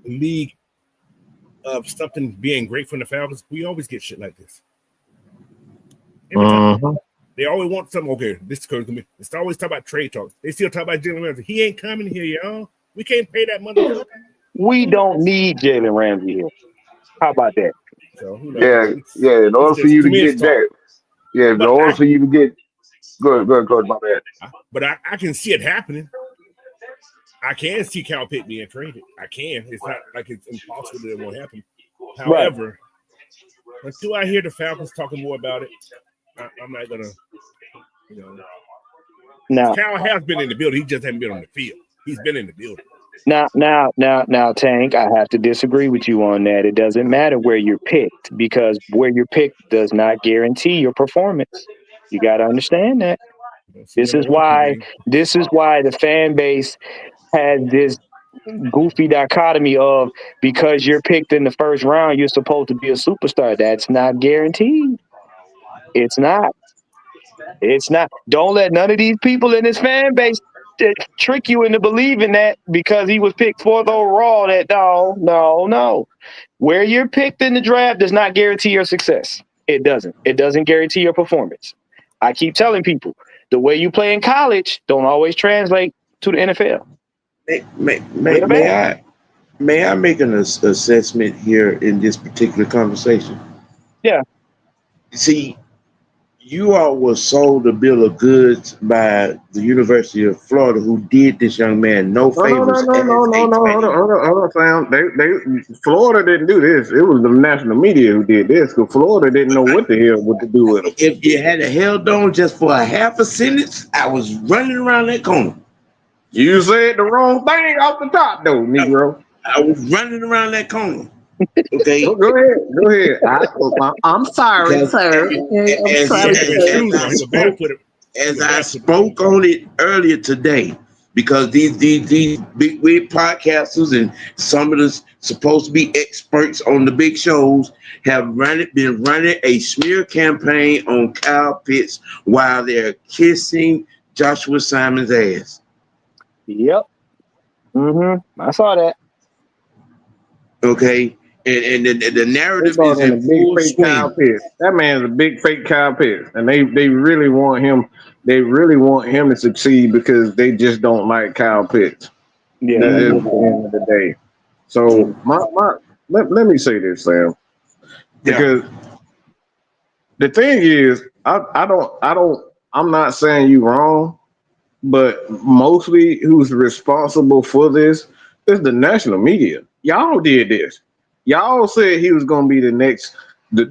league of something being great from the Falcons, we always get shit like this. Every time. They always want something. Okay, this is going to be. It's always talk about trade talks. They still talk about Jalen Ramsey. He ain't coming here, y'all. We can't pay that motherfucker. We don't need Jalen Ramsey here. How about that? So who knows? Yeah. In order for you to get talk. that, in order for you to get good, Coach, my bad. But I can see it happening. I can see Kyle Pitt being traded. I can. It's not like it's impossible that it won't happen. However, until I hear the Falcons talking more about it, I'm not gonna. Now, Cal has been in the building. He just hasn't been on the field. He's been in the building. Now, Tank, I have to disagree with you on that. It doesn't matter where you're picked, because where you're picked does not guarantee your performance. You got to understand that. This is why the fan base has this goofy dichotomy of, because you're picked in the first round, you're supposed to be a superstar. That's not guaranteed. It's not. It's not. Don't let none of these people in this fan base trick you into believing that because he was picked 4th overall. That no. Where you're picked in the draft does not guarantee your success. It doesn't. It doesn't guarantee your performance. I keep telling people, the way you play in college don't always translate to the NFL. May I make an assessment here in this particular conversation? Yeah. See, you all were sold a bill of goods by the University of Florida, who did this young man no favors as a fan. Hold on, Sam. Florida didn't do this. It was the national media who did this, because Florida didn't know what to do with it. If you had held on just for a half a sentence, I was running around that corner. You said the wrong thing off the top, though, Negro. I was running around that corner. Okay, Go ahead. I'm sorry, because sir. I'm He sorry, had to sir. excuse him. He was barefoot. as I spoke on it earlier today, because these big wig podcasters and some of the supposed to be experts on the big shows have been running a smear campaign on Kyle Pitts while they're kissing Joshua Simon's ass. Yep. I saw that. Okay, and the They narrative brought is in a in big full fake Kyle swing. Pitts. That man's a big fake Kyle Pitts, and they really want him. They really want him to succeed because they just don't like Kyle Pitts. Yeah. That is Mhm. at the end of the day. So let me say this, Sam, Yeah, because the thing is, I'm not saying you wrong, but mostly who's responsible for this is the national media. Y'all did this. Y'all said he was gonna be the next.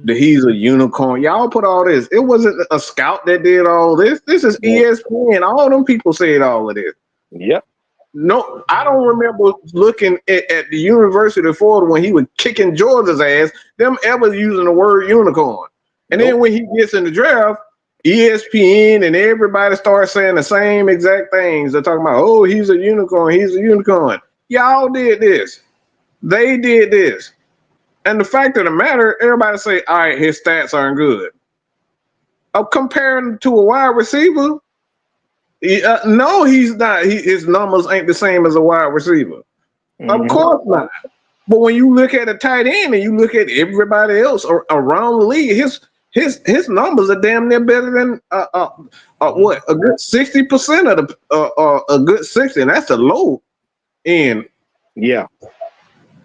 He's a unicorn. Y'all put all this. It wasn't a scout that did all this. This is ESPN. All them people said all of this. Yep. No, I don't remember looking at the University of Florida when he was kicking Georgia's ass, them ever using the word unicorn. And then when he gets in the draft, ESPN and everybody starts saying the same exact things. They're talking about, oh, he's a unicorn. He's a unicorn. Y'all did this. They did this. And the fact of the matter, everybody say, all right, his stats aren't good. Comparing to a wide receiver, no, he's not. His numbers ain't the same as a wide receiver. Of course not. But when you look at a tight end and you look at everybody else around the league, his numbers are damn near better than what, a good 60% of the a good 60, and that's a low end Yeah.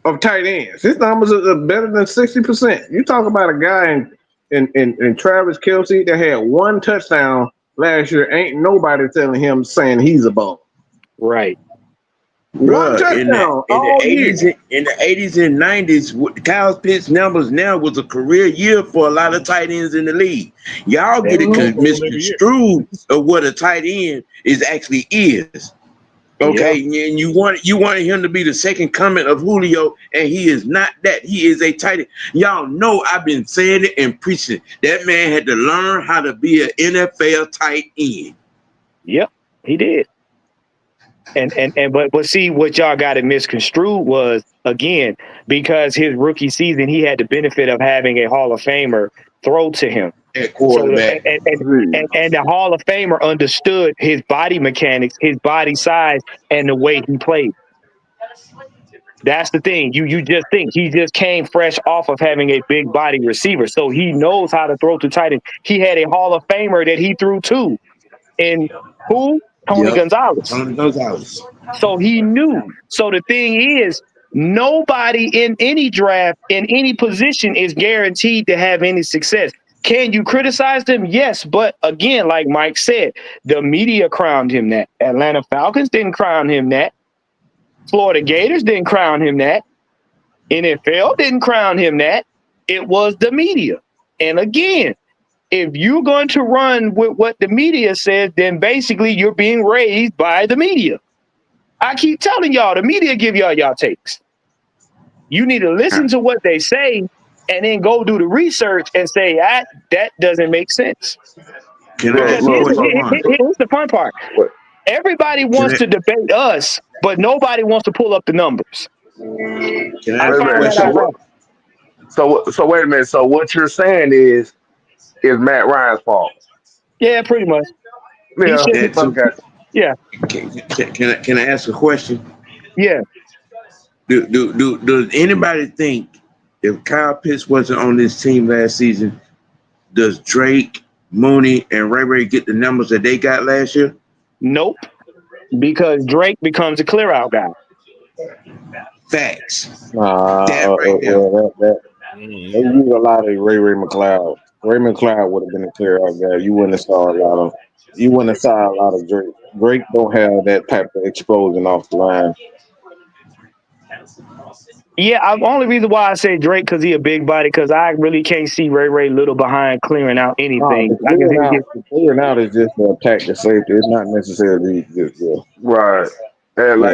of tight ends. His numbers are better than 60%. You talk about a guy in Travis Kelce that had one touchdown last year. Ain't nobody telling him saying he's a bum. Right. One bro. touchdown In the all year. 80s and 90s, Kyle Pitts numbers now was a career year for a lot of tight ends in the league. Y'all get it misconstrued of what a tight end actually is. Okay, and you wanted him to be the second coming of Julio, and he is not that. He is a tight end. Y'all know I've been saying it and preaching it. That man had to learn how to be an NFL tight end. Yep, he did. But see, what y'all got it misconstrued was, again, because his rookie season he had the benefit of having a Hall of Famer throw to him. At quarterback. And the Hall of Famer understood his body mechanics, his body size, and the way he played. That's the thing. You just think he just came fresh off of having a big body receiver, so he knows how to throw to tight end. He had a Hall of Famer that he threw to, and who? Tony Gonzalez. Tony Gonzalez. So he knew. So the thing is, nobody in any draft, in any position, is guaranteed to have any success. Can you criticize them? Yes. But again, like Mike said, the media crowned him that. Atlanta Falcons didn't crown him that. Florida Gators didn't crown him that. NFL didn't crown him that. It was the media. And again, if you're going to run with what the media says, then basically you're being raised by the media. I keep telling y'all, the media give y'all takes. You need to listen to what they say and then go do the research and say, that doesn't make sense. Because here's the fun part. Everybody wants to debate us, but nobody wants to pull up the numbers. So wait a minute. So what you're saying is Matt Ryan's fault? Yeah, pretty much. Yeah. Okay. Yeah. Can I ask a question? Yeah. Does anybody think if Kyle Pitts wasn't on this team last season, does Drake, Mooney, and Ray Ray get the numbers that they got last year? Nope. Because Drake becomes a clear out guy. Facts. They use a lot of Ray McLeod. Ray McLeod would have been a clear out guy. You wouldn't have saw a lot of Drake. Drake don't have that type of explosion off the line. Yeah, the only reason why I say Drake because he a big body, because I really can't see Ray little behind clearing out anything. Clearing out is just to attack the safety. It's not necessarily just right. And Yeah.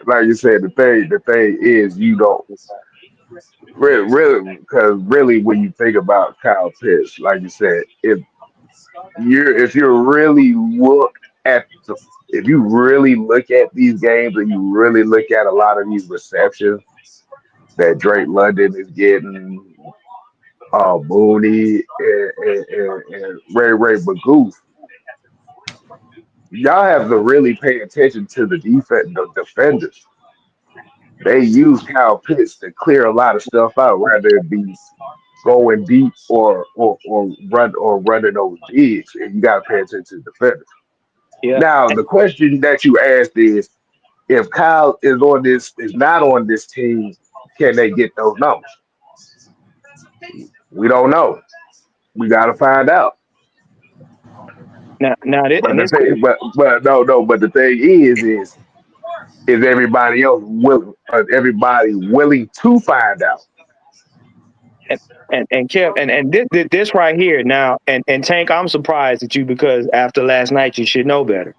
like you said, the thing is you don't really, because really when you think about Kyle Pitts, like you said, if you really look at the if you really look at these games and you really look at a lot of these receptions that Drake London is getting, Mooney and Ray Magoof, y'all have to really pay attention to the defenders. They use Kyle Pitts to clear a lot of stuff out, whether it be going deep or running those digs, and you got to pay attention to the defenders. Yeah. Now, the question that you asked is, if Kyle is not on this team, can they get those numbers? We don't know. We got to find out. Now, But and the this thing, but no. But the thing is everybody else will everybody willing to find out? and Kev, and this right here now, and Tank, I'm surprised at you because after last night, you should know better.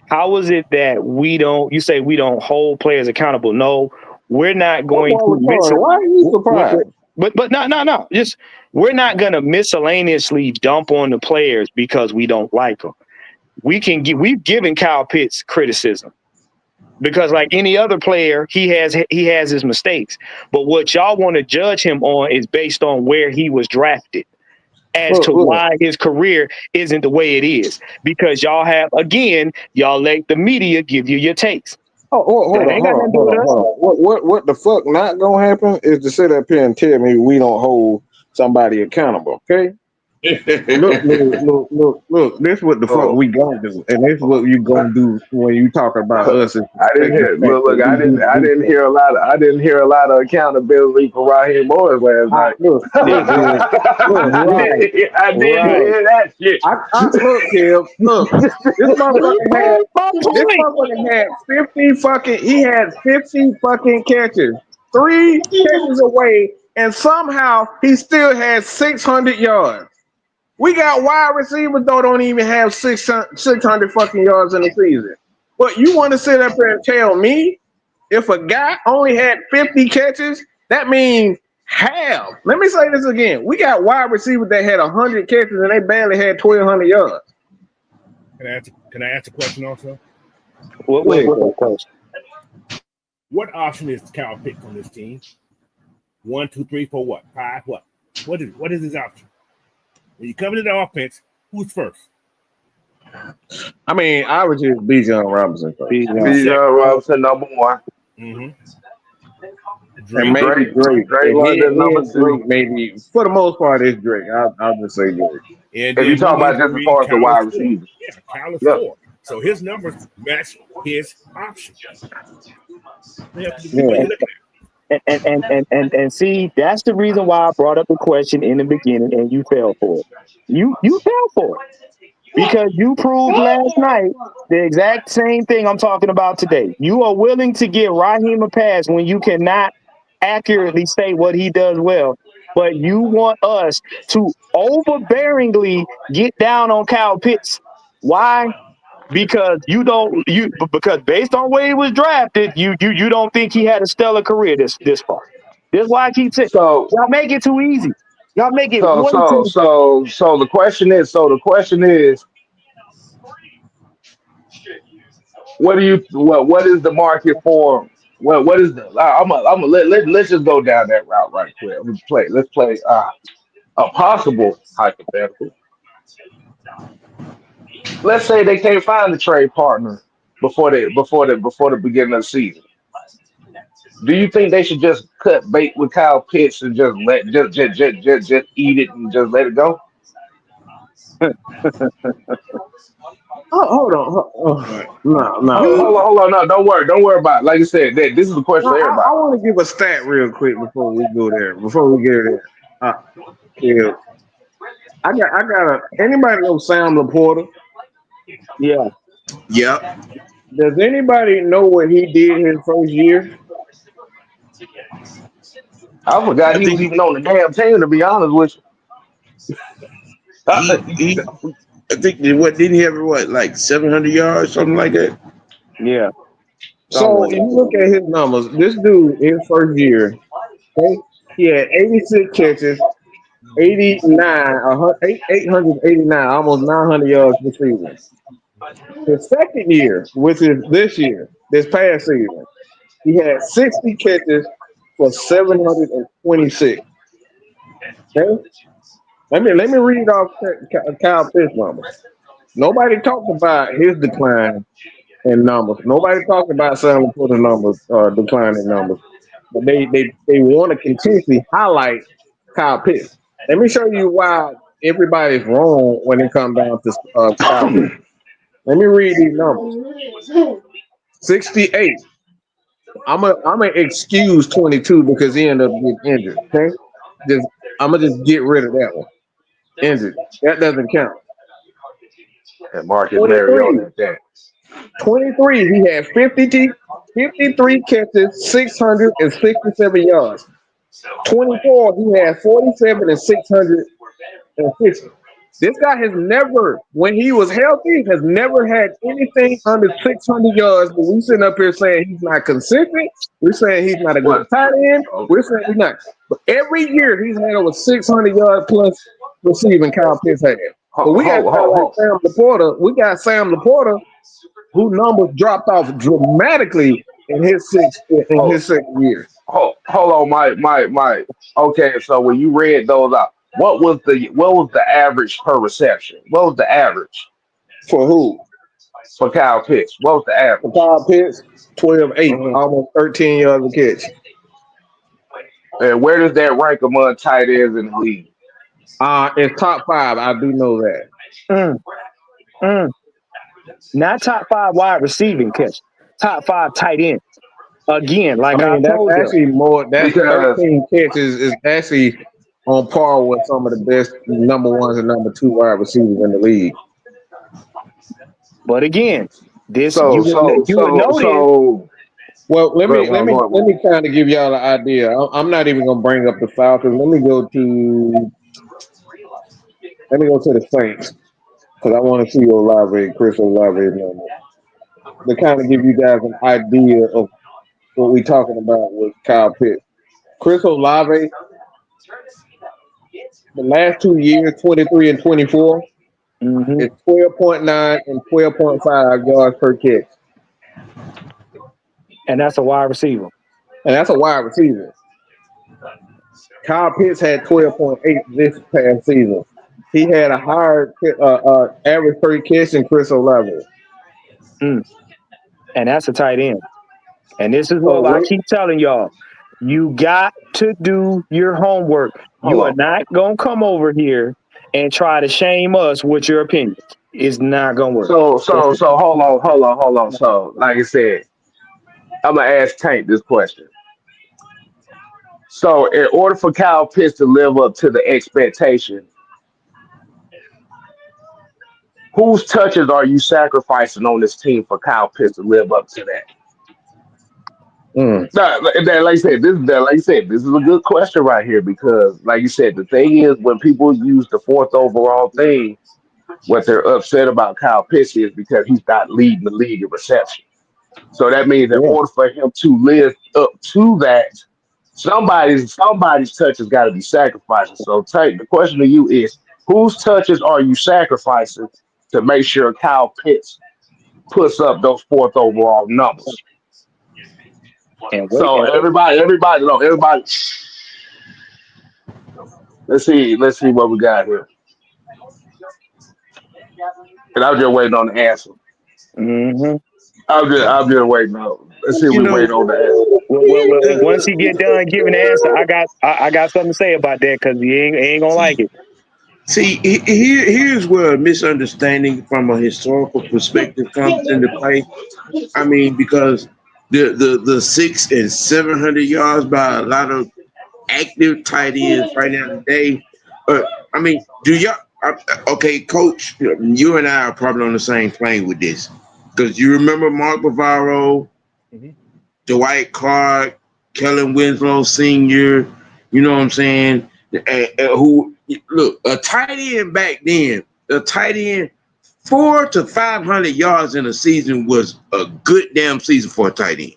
How is it that we don't? You say we don't hold players accountable? No, we're not going Football to miss. retarded. Why are you surprised? But no. Just we're not going to miscellaneously dump on the players because we don't like them. We've given Kyle Pitts criticism because like any other player, he has his mistakes. But what y'all want to judge him on is based on where he was drafted as to Look. why his career isn't the way it is. Because y'all let the media give you your takes. Hold That ain't got nothing to do with us. on. What the fuck not gonna happen is to sit up here and tell me we don't hold somebody accountable, okay? Look. This what the fuck Oh, we gonna do, and this what you gonna do when you talk about us as I didn't the hear. fact that Look, we do I the didn't defense. hear a lot. I didn't hear a lot of accountability for Raheem Morris last night. Look, Right, I didn't right. hear that shit. I look, Kev, look. This You motherfucker had proved my this point. motherfucker had 50 fucking catches, 3 catches away, and somehow he still had 600 yards. We got wide receivers though don't even have 600 fucking yards in the season. But you want to sit up there and tell me if a guy only had 50 catches, that means half. Let me say this again. We got wide receivers that had 100 catches and they barely had 1,200 yards. Can I ask a question also? What question? What option is Kyle Pitts on this team? 1, 2, 3, 4, what? 5, what? What is his option? When you come into the offense, who's first? I mean, I would just Bijan Robinson first. Bijan Robinson #1. Mm-hmm. And maybe Drake. Drake London #2. Drake, maybe for the most part, it's Drake. I'll just say Drake. And If you talk about just as far as the wide Kyle is 4. receivers, Yeah, Kyle is yeah. 4. So his numbers match his option. You have to Yeah. what you're looking at. And see, that's the reason why I brought up the question in the beginning, and you fell for it. You fell for it because you proved last night the exact same thing I'm talking about today. You are willing to give Raheem a pass when you cannot accurately say what he does well, but you want us to overbearingly get down on Kyle Pitts. Why? Because because based on where he was drafted, you don't think he had a stellar career this far. This is why I keep saying So y'all make it too easy. Y'all make it so way so too. so the question is what is the market for what is the I'm gonna let's just go down that route right quick. Let's play a possible hypothetical. Let's say they can't find a trade partner before the beginning of the season. Do you think they should just cut bait with Kyle Pitts and just just eat it and just let it go? Hold on. No. Hold on, no, don't worry about it. Like I said, this is a question for I everybody. want to give a stat real quick before we go there. Before we get there, yeah, I got anybody know Sam Laporta? Yeah. Yep. Does anybody know what he did his first year? I forgot I he was think even on the damn team. To be honest with he I think what didn't he have like 700 yards, something like that? Yeah. So if you look at his numbers, this dude, his first year, okay, he had 86 catches, 889, almost 900 yards receiving. His second year, which is this year, this past season, he had 60 catches for 726. Okay? Let me read off Kyle Pitts numbers. Nobody talked about his decline in numbers. Nobody talked about Sam Laporta's numbers decline in numbers. But they want to continuously highlight Kyle Pitts. Let me show you why everybody's wrong when it comes down to Kyle Pitts. Let me read these numbers. 68. I'm gonna excuse 22 because he ended up getting injured. Okay, I'm gonna just get rid of that one. Injured. That doesn't count. And Marcus 23. Mariota at that. 23. He had 53 catches, 667 yards. 24. He had 47 and 650. This guy has never, when he was healthy, has never had anything under 600 yards. But we sitting up here saying he's not consistent. We're saying he's not a good What? tight end. We're saying he's not. But every year he's had over 600 yards plus receiving. Kyle Pitts had. But we got a guy like Sam Laporta. We got Sam Laporta, who numbers dropped off dramatically in his second year. Hold on, Mike. Okay, so when you read those out, what was the average per reception? What was the average For who? for Kyle Pitts? What was the For average? Kyle Pitts, 12-8, almost 13 yards a catch. And where does that rank among tight ends in the league? It's top 5. I do know that. Not top 5 wide receiving catch. Top 5 tight end. Again, like I that's told you. actually more. That's Because 13 catches is actually on par with some of the best number 1s and number 2 wide receivers in the league. But again, this so you would know this. Well, let me kind of give y'all an idea. I'm not even gonna bring up the Falcons. Let me go to the Saints because I want to see Chris Olave's number. To kind of give you guys an idea of what we're talking about with Kyle Pitts. Chris Olave, the last 2 years, 23 and 24, is 12.9 and 12.5 yards per catch. And that's a wide receiver. And that's a wide receiver. Kyle Pitts had 12.8 this past season. He had a higher average per catch than Chris Olave. And that's a tight end. And this is what I keep telling y'all. You got to do your homework. You are not going to come over here and try to shame us with your opinions. It's not going to work. So hold on. So, like I said, I'm gonna ask Tank this question. So, in order for Kyle Pitts to live up to the expectation, whose touches are you sacrificing on this team for Kyle Pitts to live up to that? Like I said, this is a good question right here because, like you said, the thing is when people use the 4th overall thing, what they're upset about Kyle Pitts is because he's not leading the league in reception. So that means in order for him to live up to that, somebody's touch has got to be sacrificed. So, the question to you is, whose touches are you sacrificing to make sure Kyle Pitts puts up those 4th overall numbers? Everybody. Let's see what we got here. And I'm just waiting on the answer. I'm just waiting on. Let's see if we wait on the answer. Well, once he get done giving the answer, I got something to say about that because he ain't gonna like it. See, here's where a misunderstanding from a historical perspective comes into play. I mean, because the 600 and 700 yards by a lot of active tight ends right now today. I mean, do y'all? Okay, Coach, you and I are probably on the same plane with this because you remember Mark Bavaro, Dwight Clark, Kellen Winslow Sr. You know what I'm saying? Who look a tight end back then? A tight end 400 to 500 yards in a season was a good damn season for a tight end.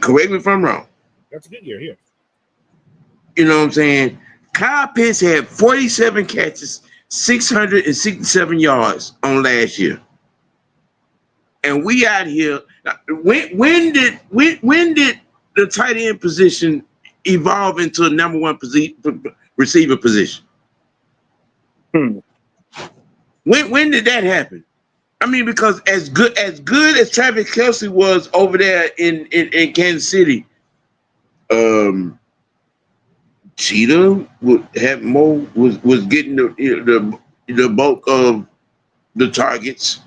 Correct me if I'm wrong. That's a good year here. You know what I'm saying? Kyle Pitts had 47 catches, 667 yards on last year. And we out here. When did the tight end position evolve into a number one receiver position? When did that happen? I mean, because as good as Travis Kelce was over there in Kansas City, Cheetah was getting the bulk of the targets.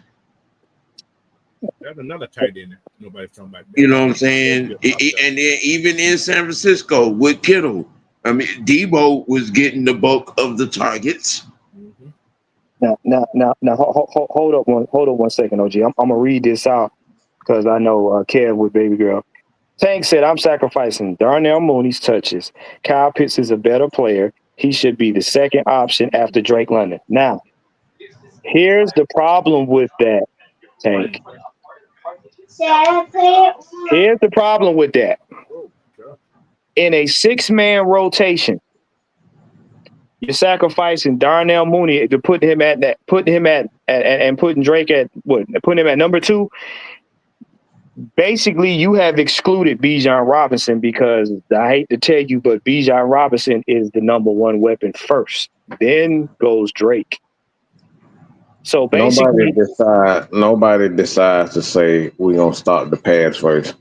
That's another tight end. Nobody's talking about that. You know what I'm saying? And then even in San Francisco with Kittle, I mean, Debo was getting the bulk of the targets. Now, hold up one second, OG. I'm gonna read this out because I know Kev with baby girl. Tank said, "I'm sacrificing Darnell Mooney's touches. Kyle Pitts is a better player. He should be the second option after Drake London." Now, here's the problem with that, Tank. Here's the problem with that. In a 6-man rotation, you're sacrificing Darnell Mooney to put him at and putting Drake at what? Putting him at number 2. Basically, you have excluded Bijan Robinson because I hate to tell you, but Bijan Robinson is the number 1 weapon first. Then goes Drake. So basically, nobody decides to say we're gonna start the pass first.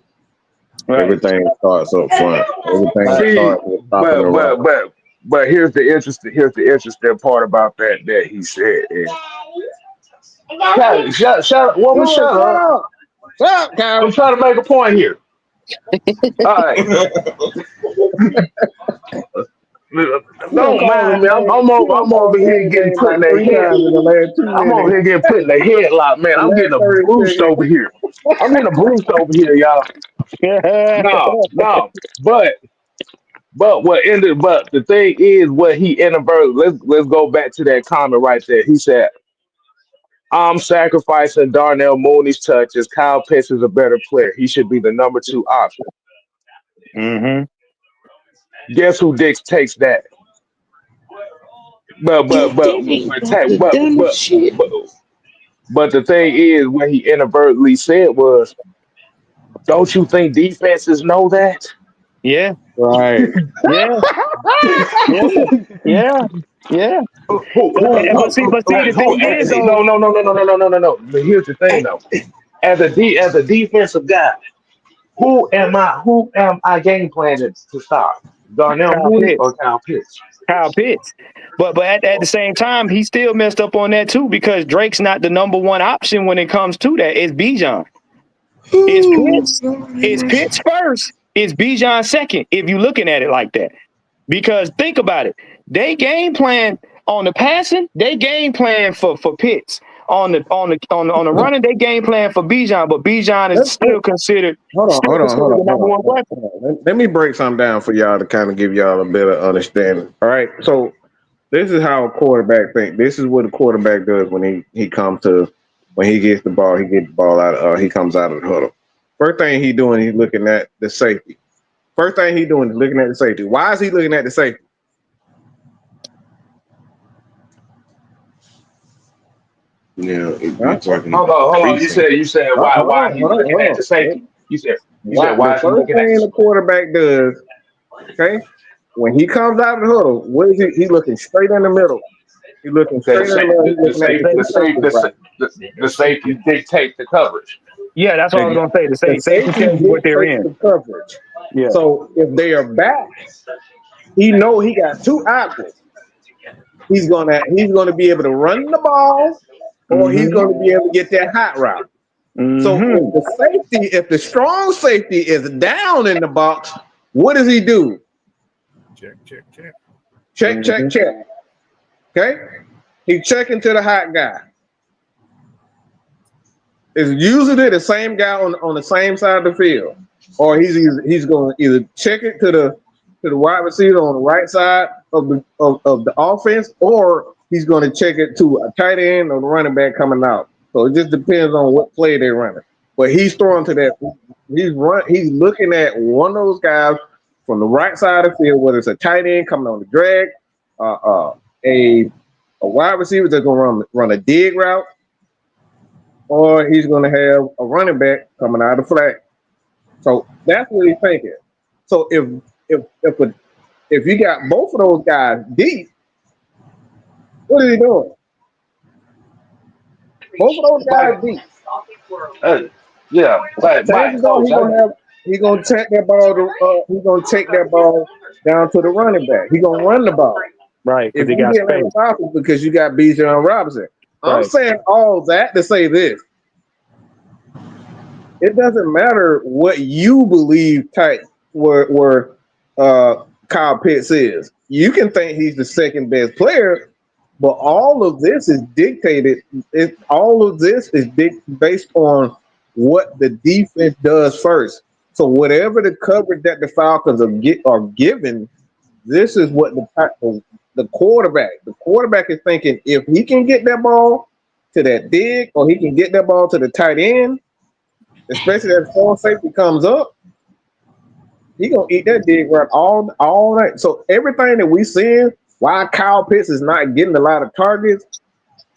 Right. Everything starts up front. Everything starts with stopping the run. But here's the interesting part about that he said. Shut up, woman, shut up. Stop, Kyle. I'm trying to make a point here. All right. Don't mind me. I'm over here getting put in the head. I'm over here getting put in the headlock, man. I'm getting a boost over here. I'm getting a boost over here, y'all. No. But the thing is what he inadvertently. Let's go back to that comment right there. He said, "I'm sacrificing Darnell Mooney's touches. Kyle Pitts is a better player. He should be the number 2 option." Guess who takes that? But the thing is, what he inadvertently said was, "Don't you think defenses know that?" Yeah. Right. Yeah. But see, the thing is, no. But here's the thing, though. As a defensive guy, who am I game planning to stop? Darnell Mooney or Kyle Pitts? Kyle Pitts. But at the same time, he still messed up on that too because Drake's not the number 1 option when it comes to that. It's Bijan. It's Pitts first. It's Bijan second. If you're looking at it like that, because think about it, they game plan on the passing. They game plan for Pitts. On the running, they game plan for Bijan, but Bijan is still considered. Hold on. Let me break something down for y'all to kind of give y'all a better understanding. All right, so this is how a quarterback thinks. This is what a quarterback does when he gets the ball out. He comes out of the huddle. First thing he's doing, he's looking at the safety. Why is he looking at the safety? Yeah, hold on. You said why he's looking at the safety? You said why the first thing the quarterback does, okay, when he comes out of the huddle, what is he looking straight in the middle. He's looking straight in the middle. The safety dictate the coverage. Yeah, that's what I was gonna say. The safety tells you what they're in. The coverage. Yeah. So if they are back, he got 2 options. He's gonna be able to run the ball, or he's going to be able to get that hot route. So if the strong safety is down in the box, what does he do? Check. Okay? He's checking to the hot guy. It's usually the same guy on the same side of the field. Or he's going to either check it to the wide receiver on the right side of the offense, or he's going to check it to a tight end or the running back coming out. So it just depends on what play they're running. But he's throwing to that. He's looking at one of those guys from the right side of the field, whether it's a tight end coming on the drag, a wide receiver that's going to run a dig route, or he's going to have a running back coming out of the flat. So that's what he's thinking. So if you got both of those guys deep, what is he doing? Both of those guys But deep. yeah, but Chances are coach, he's gonna take that ball he's gonna take that ball down to the running back. He's gonna run the ball. Right, because If he you got didn't have space. a Falcons because you got Bijan Robinson. I'm Right. saying all that to say this. It doesn't matter what you believe type where Kyle Pitts is. You can think he's the second best player, but all of this is dictated. All of this is based on what the defense does first. So whatever the coverage that the Falcons are given, this is what the quarterback. The quarterback is thinking if he can get that ball to that dig or he can get that ball to the tight end, especially as foreign safety comes up, he gonna eat that dig right all night. So everything that we seeing, why Kyle Pitts is not getting a lot of targets,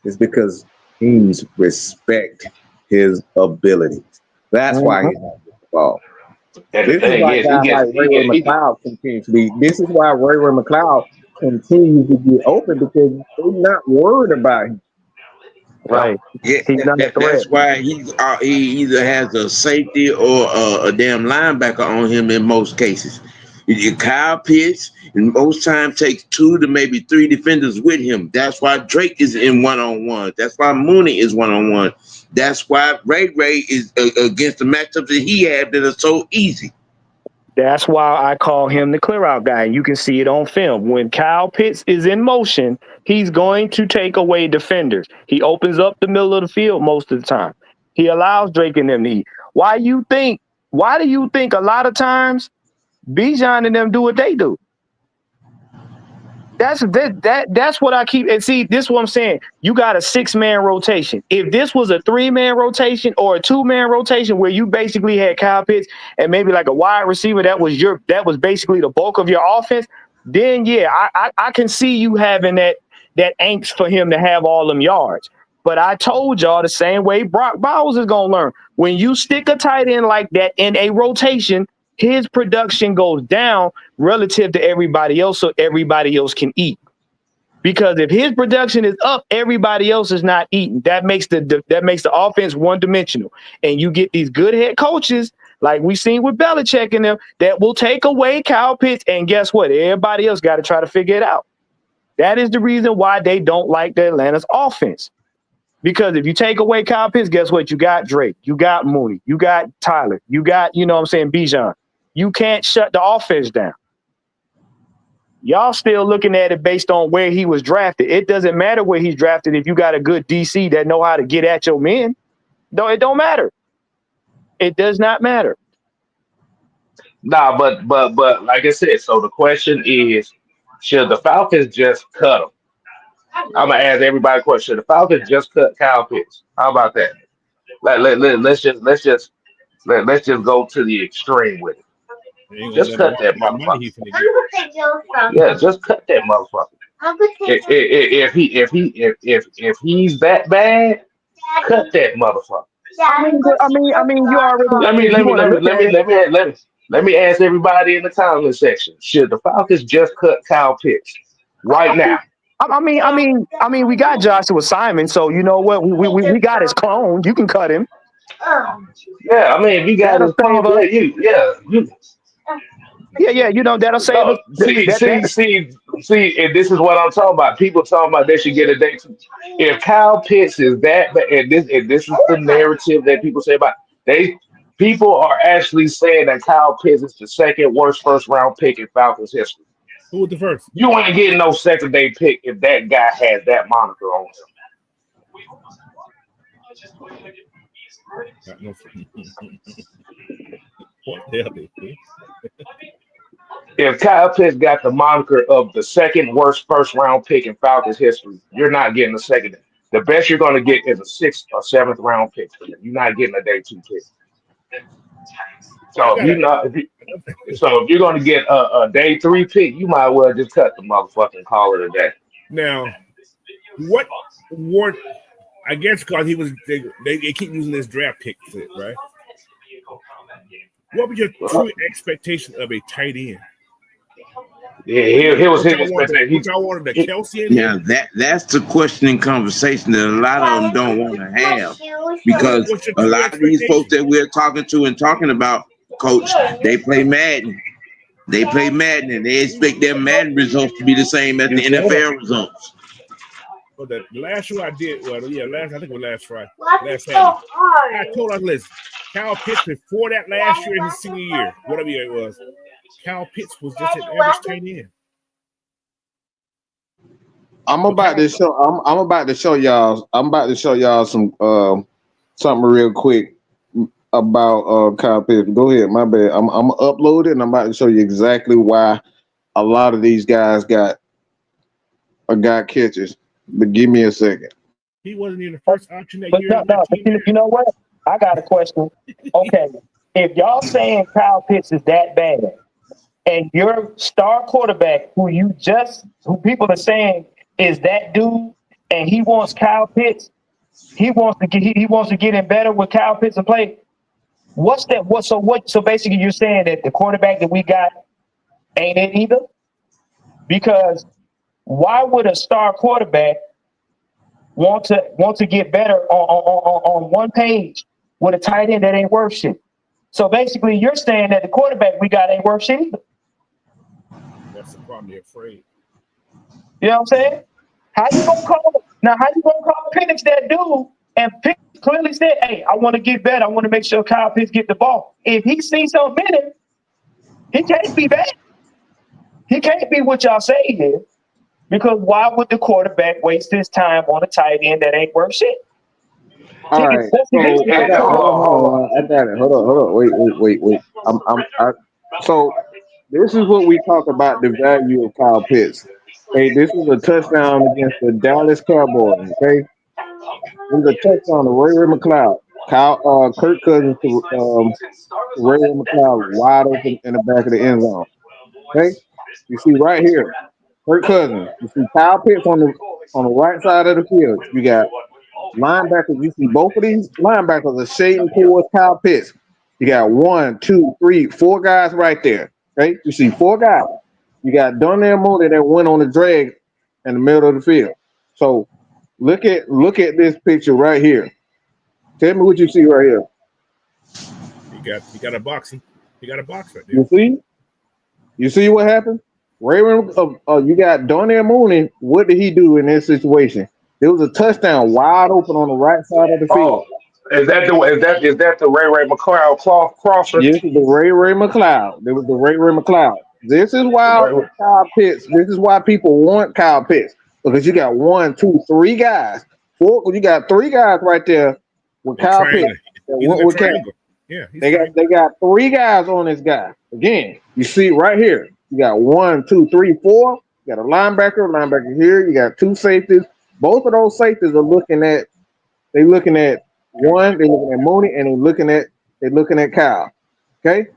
is because teams respect his abilities. That's why he's not getting the ball. and the This is thing why is, guys like Ray McLeod continue to be. This is why Ray McLeod continues to get open because they're not worried about him. Right. Yeah, He's not a threat. that's why he either has a safety or a damn linebacker on him in most cases. Kyle Pitts, and most times takes 2 to maybe 3 defenders with him. That's why Drake is in one-on-one. That's why Mooney is one-on-one. That's why Ray is against the matchups that he had that are so easy. That's why I call him the clear out guy. You can see it on film. When Kyle Pitts is in motion, he's going to take away defenders. He opens up the middle of the field most of the time. He allows Drake and them to eat. Why do you think a lot of times Bijan and them do what they do? That's what I keep, and see, this is what I'm saying. You got a 6-man rotation. If this was a 3-man rotation or a 2-man rotation where you basically had Kyle Pitts and maybe like a wide receiver that was basically the bulk of your offense, then yeah, I can see you having that angst for him to have all them yards. But I told y'all the same way Brock Bowers is gonna learn. When you stick a tight end like that in a rotation, his production goes down relative to everybody else, so everybody else can eat. Because if his production is up, everybody else is not eating. That makes the offense one-dimensional. And you get these good head coaches, like we seen with Belichick and them, that will take away Kyle Pitts, and guess what? Everybody else got to try to figure it out. That is the reason why they don't like the Atlanta's offense. Because if you take away Kyle Pitts, guess what? You got Drake, you got Mooney, you got Tyler, you got, Bijan. You can't shut the offense down. Y'all still looking at it based on where he was drafted. It doesn't matter where he's drafted if you got a good DC that know how to get at your men. No, it don't matter. It does not matter. nah, but like I said, so the question is, should the Falcons just cut him? I'm gonna ask everybody a question. Should the Falcons just cut Kyle Pitts? How about that? Let's just go to the extreme with it. They ain't gonna Just let him cut walk that for that money motherfucker. he's gonna get. Yeah, just cut that motherfucker. If he's that bad, cut that motherfucker. I mean, you already, Let me if you let me want to let me look let at me it, let me let me let me ask everybody in the comment section. Should the Falcons just cut Kyle Pitts right now? we got Joshua Simon, so you know what? We got his clone. You can cut him. Yeah, I mean, if you got That'll his save phone, us. you Yeah, that'll save us. no, see, and this is what I'm talking about. People talking about they should get a day. If Kyle Pitts is that bad, and this is the narrative that people say about people are actually saying that Kyle Pitts is the second worst first round pick in Falcons history. Who was the first? You ain't getting no second day pick if that guy has that moniker on him. Got no. What the hell? if Kyle Pitts got the moniker of the second worst first round pick in Falcons history, you're not getting a second. The best you're going to get is a sixth or seventh round pick. You're not getting a day two pick. I So if got you it. not, if you're going to get a day three pick, you might well just cut the motherfucking call it a day. Now, what Ward? I guess because he was they keep using this draft pick fit, right? What was your true expectation of a tight end? Yeah, he was his Which I wanted the Kelsey in Now here. that's the questioning conversation that a lot of them don't want to have, because What's your a true lot of these folks expectation? that we're talking to and talking about, coach, they play Madden. They play Madden and they expect their Madden results to be the same as the NFL results. Well, the last show I did, I think it was last Friday, last Saturday. I told us, listen, Kyle Pitts before that last year in his senior year, whatever year it was, Kyle Pitts was just an average tight end. I'm about to show. I'm about to show y'all. I'm about to show y'all some something real quick about Kyle Pitts. Go ahead, my bad. I'm gonna upload it, and I'm about to show you exactly why a lot of these guys got catches. But give me a second. He wasn't in the first option that But year. no, but you know what? I got a question. Okay, if y'all saying Kyle Pitts is that bad, and your star quarterback, who people are saying is that dude, and he wants Kyle Pitts, he wants to get in better with Kyle Pitts and play. What's that? So basically, you're saying that the quarterback that we got ain't it either? Because why would a star quarterback want to get better on one page with a tight end that ain't worth shit? So basically, you're saying that the quarterback we got ain't worth shit either. That's the problem. They're afraid. You know what I'm saying? How you gonna call Penix that dude? And Penix clearly said, "Hey, I want to get better. I want to make sure Kyle Pitts get the ball." If he sees something in it, he can't be bad. He can't be what y'all say he is. Because why would the quarterback waste his time on a tight end that ain't worth shit? All right. So I got. Hold on. I got it. Hold on. Wait. So this is what we talk about the value of Kyle Pitts. Hey, this is a touchdown against the Dallas Cowboys. Okay, it was a touchdown to Ray McLeod. Kirk Cousins to Ray McLeod wide open in the back of the end zone. Okay, you see right here, Kirk Cousins. You see Kyle Pitts on the right side of the field. You got linebackers. You see both of these linebackers are shading towards Kyle Pitts. You got 1, 2, 3, 4 guys right there. Okay, you see 4 guys. You got Darnell Mooney that went on the drag in the middle of the field. So look at this picture right here. Tell me what you see right here. He got a boxing. He got a box right there. You see? You see what happened? You got Darnell Mooney. What did he do in this situation? There was a touchdown wide open on the right side of the field. Is that the Ray McLeod crosser? Yes, the Ray McLeod. There was the Ray McLeod. This is why Kyle Pitts. This is why people want Kyle Pitts, because you got 1, 2, 3 guys. 4. You got 3 guys right there with Kyle Pitts. Yeah, they got 3 guys on this guy. Again, you see right here. You got 1, 2, 3, 4. You got a linebacker here. You got 2 safeties. Both of those safeties are looking at. They looking at one. They're looking at Mooney, and they're looking at Kyle. Okay,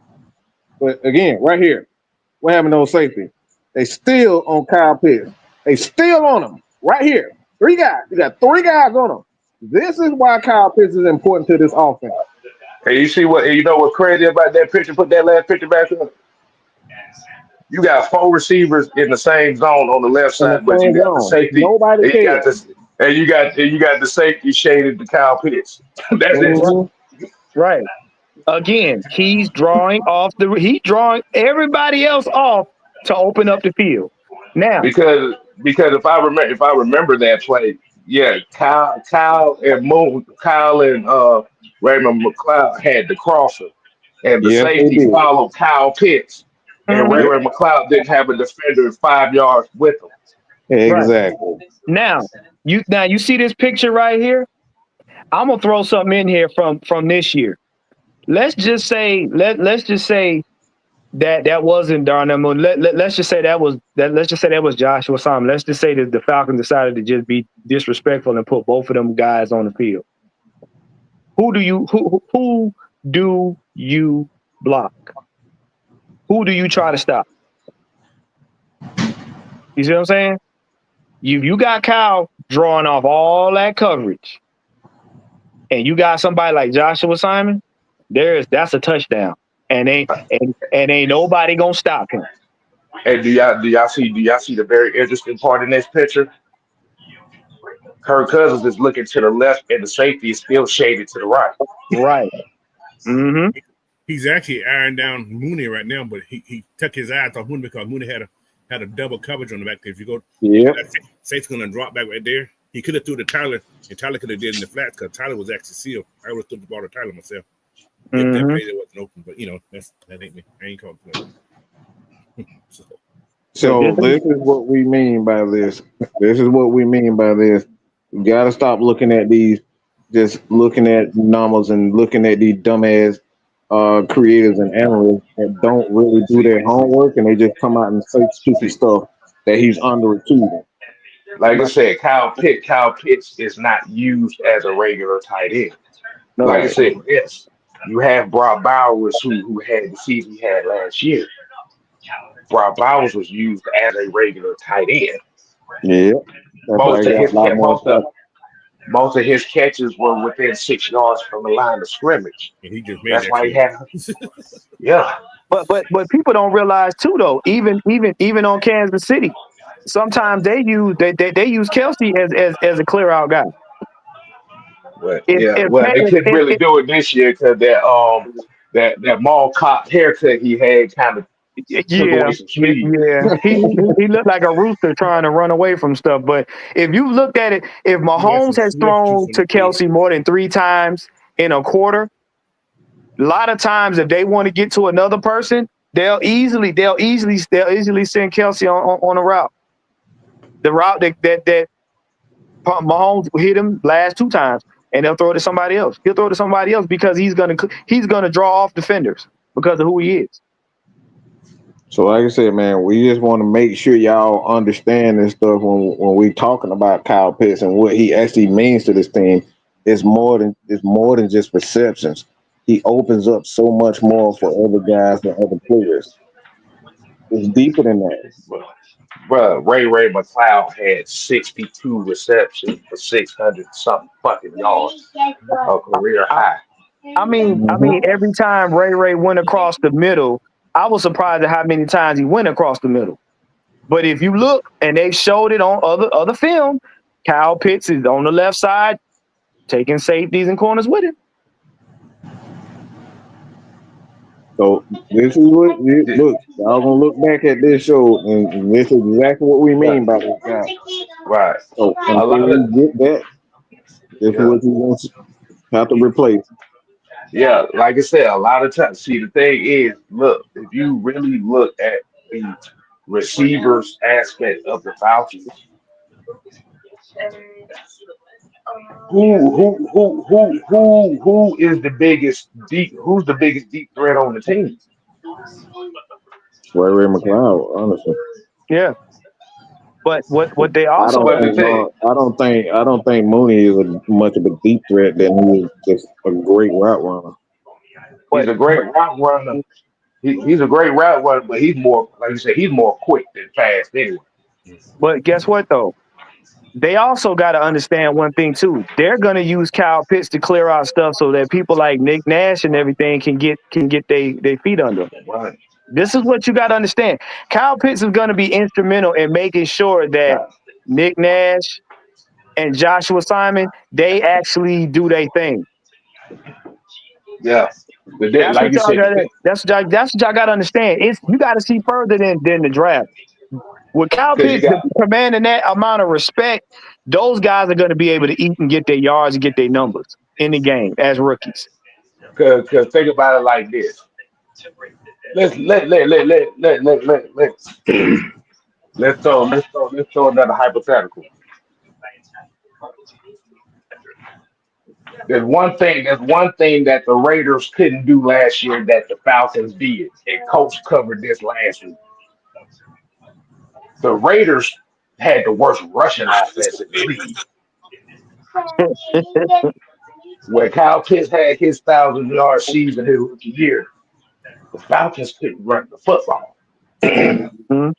but again, right here, what happened to those safety? They still on Kyle Pitts. They still on him right here. 3 guys. You got 3 guys on him. This is why Kyle Pitts is important to this offense. Hey, you know what's crazy about that picture? Put that last picture back up. You got 4 receivers in the same zone on the left side, but you got the safety. Nobody cares. And you got the safety shaded to Kyle Pitts. That's it. Right. Again, he's drawing everybody else off to open up the field. Now, because if I remember that play, yeah, Kyle and Raymond McLeod had the crosser, and the safety followed Kyle Pitts, and Raymond McLeod didn't have a defender 5 yards with him. Exactly. Right. Now you see this picture right here. I'm gonna throw something in here from this year. Let's just say That wasn't Darnell Mooney. Let's just say that was that. Let's just say that was Joshua Simon. Let's just say that the Falcons decided to just be disrespectful and put both of them guys on the field. Who do you block? Who do you try to stop? You see what I'm saying? You got Kyle drawing off all that coverage, and you got somebody like Joshua Simon. That's a touchdown, and ain't nobody gonna stop him. Hey, do y'all see the very interesting part in this picture? Kirk Cousins is looking to the left, and the safety is still shaded to the right. Right. Mm-hmm. He's actually ironed down Mooney right now, but he took his eyes off Mooney because Mooney had a double coverage on the back there. If you go, Yeah. safety's gonna drop back right there. He could have threw to Tyler, and Tyler could have did in the flats because Tyler was actually sealed. I would have threw the ball to Tyler myself if that play that wasn't open. But that ain't me. I ain't called play. So this is what we mean by this. This is what we mean by this. You gotta stop looking at these, just looking at numbers and looking at these dumbass creators and analysts that don't really do their homework and they just come out and say stupid stuff that he's underachieving. Like I said, Kyle Pitts is not used as a regular tight end. Like I No. said, yes, you have Brock Bowers who had the season he had last year. Brock Bowers was used as a regular tight end. Yeah, that's why Most he of got his a lot ca- more most of stuff. most of his catches were within 6 yards from the line of scrimmage. And he just made That's that why he shit had, yeah. But people don't realize too though. Even on Kansas City, sometimes they use Kelsey as a clear out guy. But If yeah, if, well, Ca- they couldn't if really do it this year because that mall cop haircut he had kind of took yeah, away some speed. yeah, he looked like a rooster trying to run away from stuff. But if you looked at it, if he had Mahomes some has swift juice thrown on to his head. Kelsey more than 3 times in a quarter, a lot of times if they want to get to another person, they'll easily send Kelsey on a route. The route that Mahomes hit him last 2 times, and they'll throw it to somebody else. He'll throw it to somebody else because he's gonna draw off defenders because of who he is. So like I said, man, we just want to make sure y'all understand this stuff when we talking about Kyle Pitts and what he actually means to this team. It's more than just receptions. He opens up so much more for other guys and other players. It's deeper than that. Bruh, Ray McLeod had 62 receptions for 600 something fucking yards, a career I, high. I mean, Hmm. every time Ray went across the middle, I was surprised at how many times he went across the middle. But if you look, and they showed it on other film, Kyle Pitts is on the left side taking safeties and corners with him. So this is look. Y'all gonna look back at this show, and this is exactly what we Yeah, mean by this guy. right. So A until lot of we get that, this is yeah, what you want to have to replace. yeah. Like I said, a lot of times. See, the thing is, look, if you really look at the receivers aspect of the Falcons, who is the biggest deep? Who's the biggest deep threat on the team? Ray McLeod, honestly. Yeah, but what they I also don't But the think thing, I don't think Mooney is much of a deep threat than he is just a great route runner. he's but a great route runner. He's a great route runner, but he's more, like you said, he's more quick than fast anyway. but guess what though? They also got to understand one thing too. They're going to use Kyle Pitts to clear out stuff so that people like Nick Nash and everything can get their feet under 'em. Right. This is what you got to understand. Kyle Pitts is going to be instrumental in making sure that Yeah. Nick Nash and Joshua Simon they actually do their thing. Yeah. That's Like what you y'all said, got. That's what y'all got to understand. You got to see further than the draft. With Kyle because you Pitts got commanding that amount of respect, those guys are going to be able to eat and get their yards and get their numbers in the game as rookies. because think about it like this. Let's let's throw another hypothetical. There's one thing. There's one thing that the Raiders couldn't do last year that the Falcons did. And Coach covered this last week. The Raiders had the worst rushing offense in the league. When Kyle Pitts had his 1,000-yard season his rookie year, the Falcons couldn't run the football. Mhm.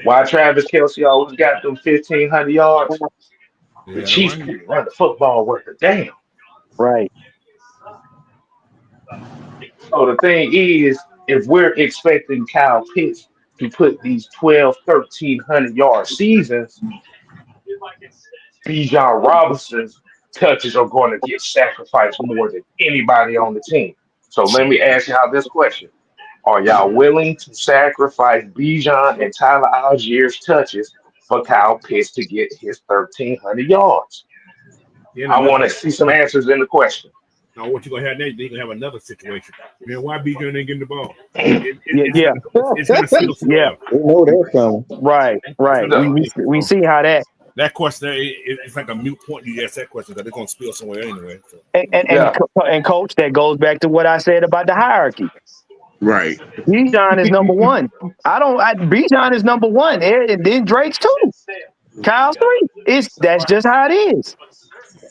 Why Travis Kelce always got them 1,500 yards? The Yeah, the Chiefs run. couldn't run the football worth a damn. Right. So the thing is, if we're expecting Kyle Pitts to put these 12, 1,300-yard seasons, Bijan Robinson's touches are going to get sacrificed more than anybody on the team. So let me ask you how this question. Are y'all willing to sacrifice Bijan and Tyler Allgeier's touches for Kyle Pitts to get his 1,300 yards? Then I another. want to see some answers in the question. Now, what you gonna have next? You're gonna have another situation. Man, why Bijan ain't getting the ball? Yeah. It's gonna spill Yeah. somewhere. We know that's coming. Right. Right. No. We see how that That question, it's like a mute point. You ask that question because they're gonna spill somewhere anyway. So. and coach, that goes back to what I said about the hierarchy. Right. Bijan is number one. Bijan is number one, and then Drake's two. Kyle's three. That's just how it is.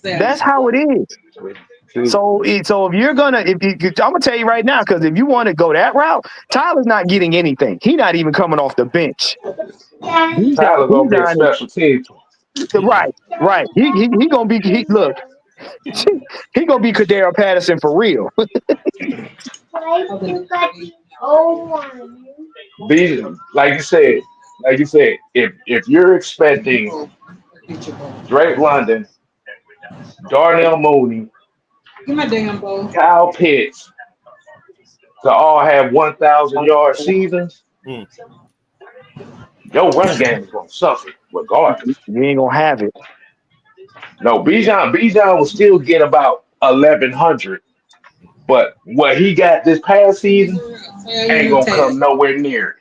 That's how it is. So if you're gonna, I'm gonna tell you right now, because if you want to go that route, Tyler's not getting anything. He's not even coming off the bench. Tyler gonna be a special team. Right. He gonna be. Look, he gonna be Kadero Patterson for real. Like you said, if you're expecting Drake London, Darnell Mooney, Kyle Pitts to all have 1,000-yard seasons, your run game is gonna suffer regardless. You ain't gonna have it. No, Bijan will still get about 1,100, but what he got this past season ain't gonna come nowhere near it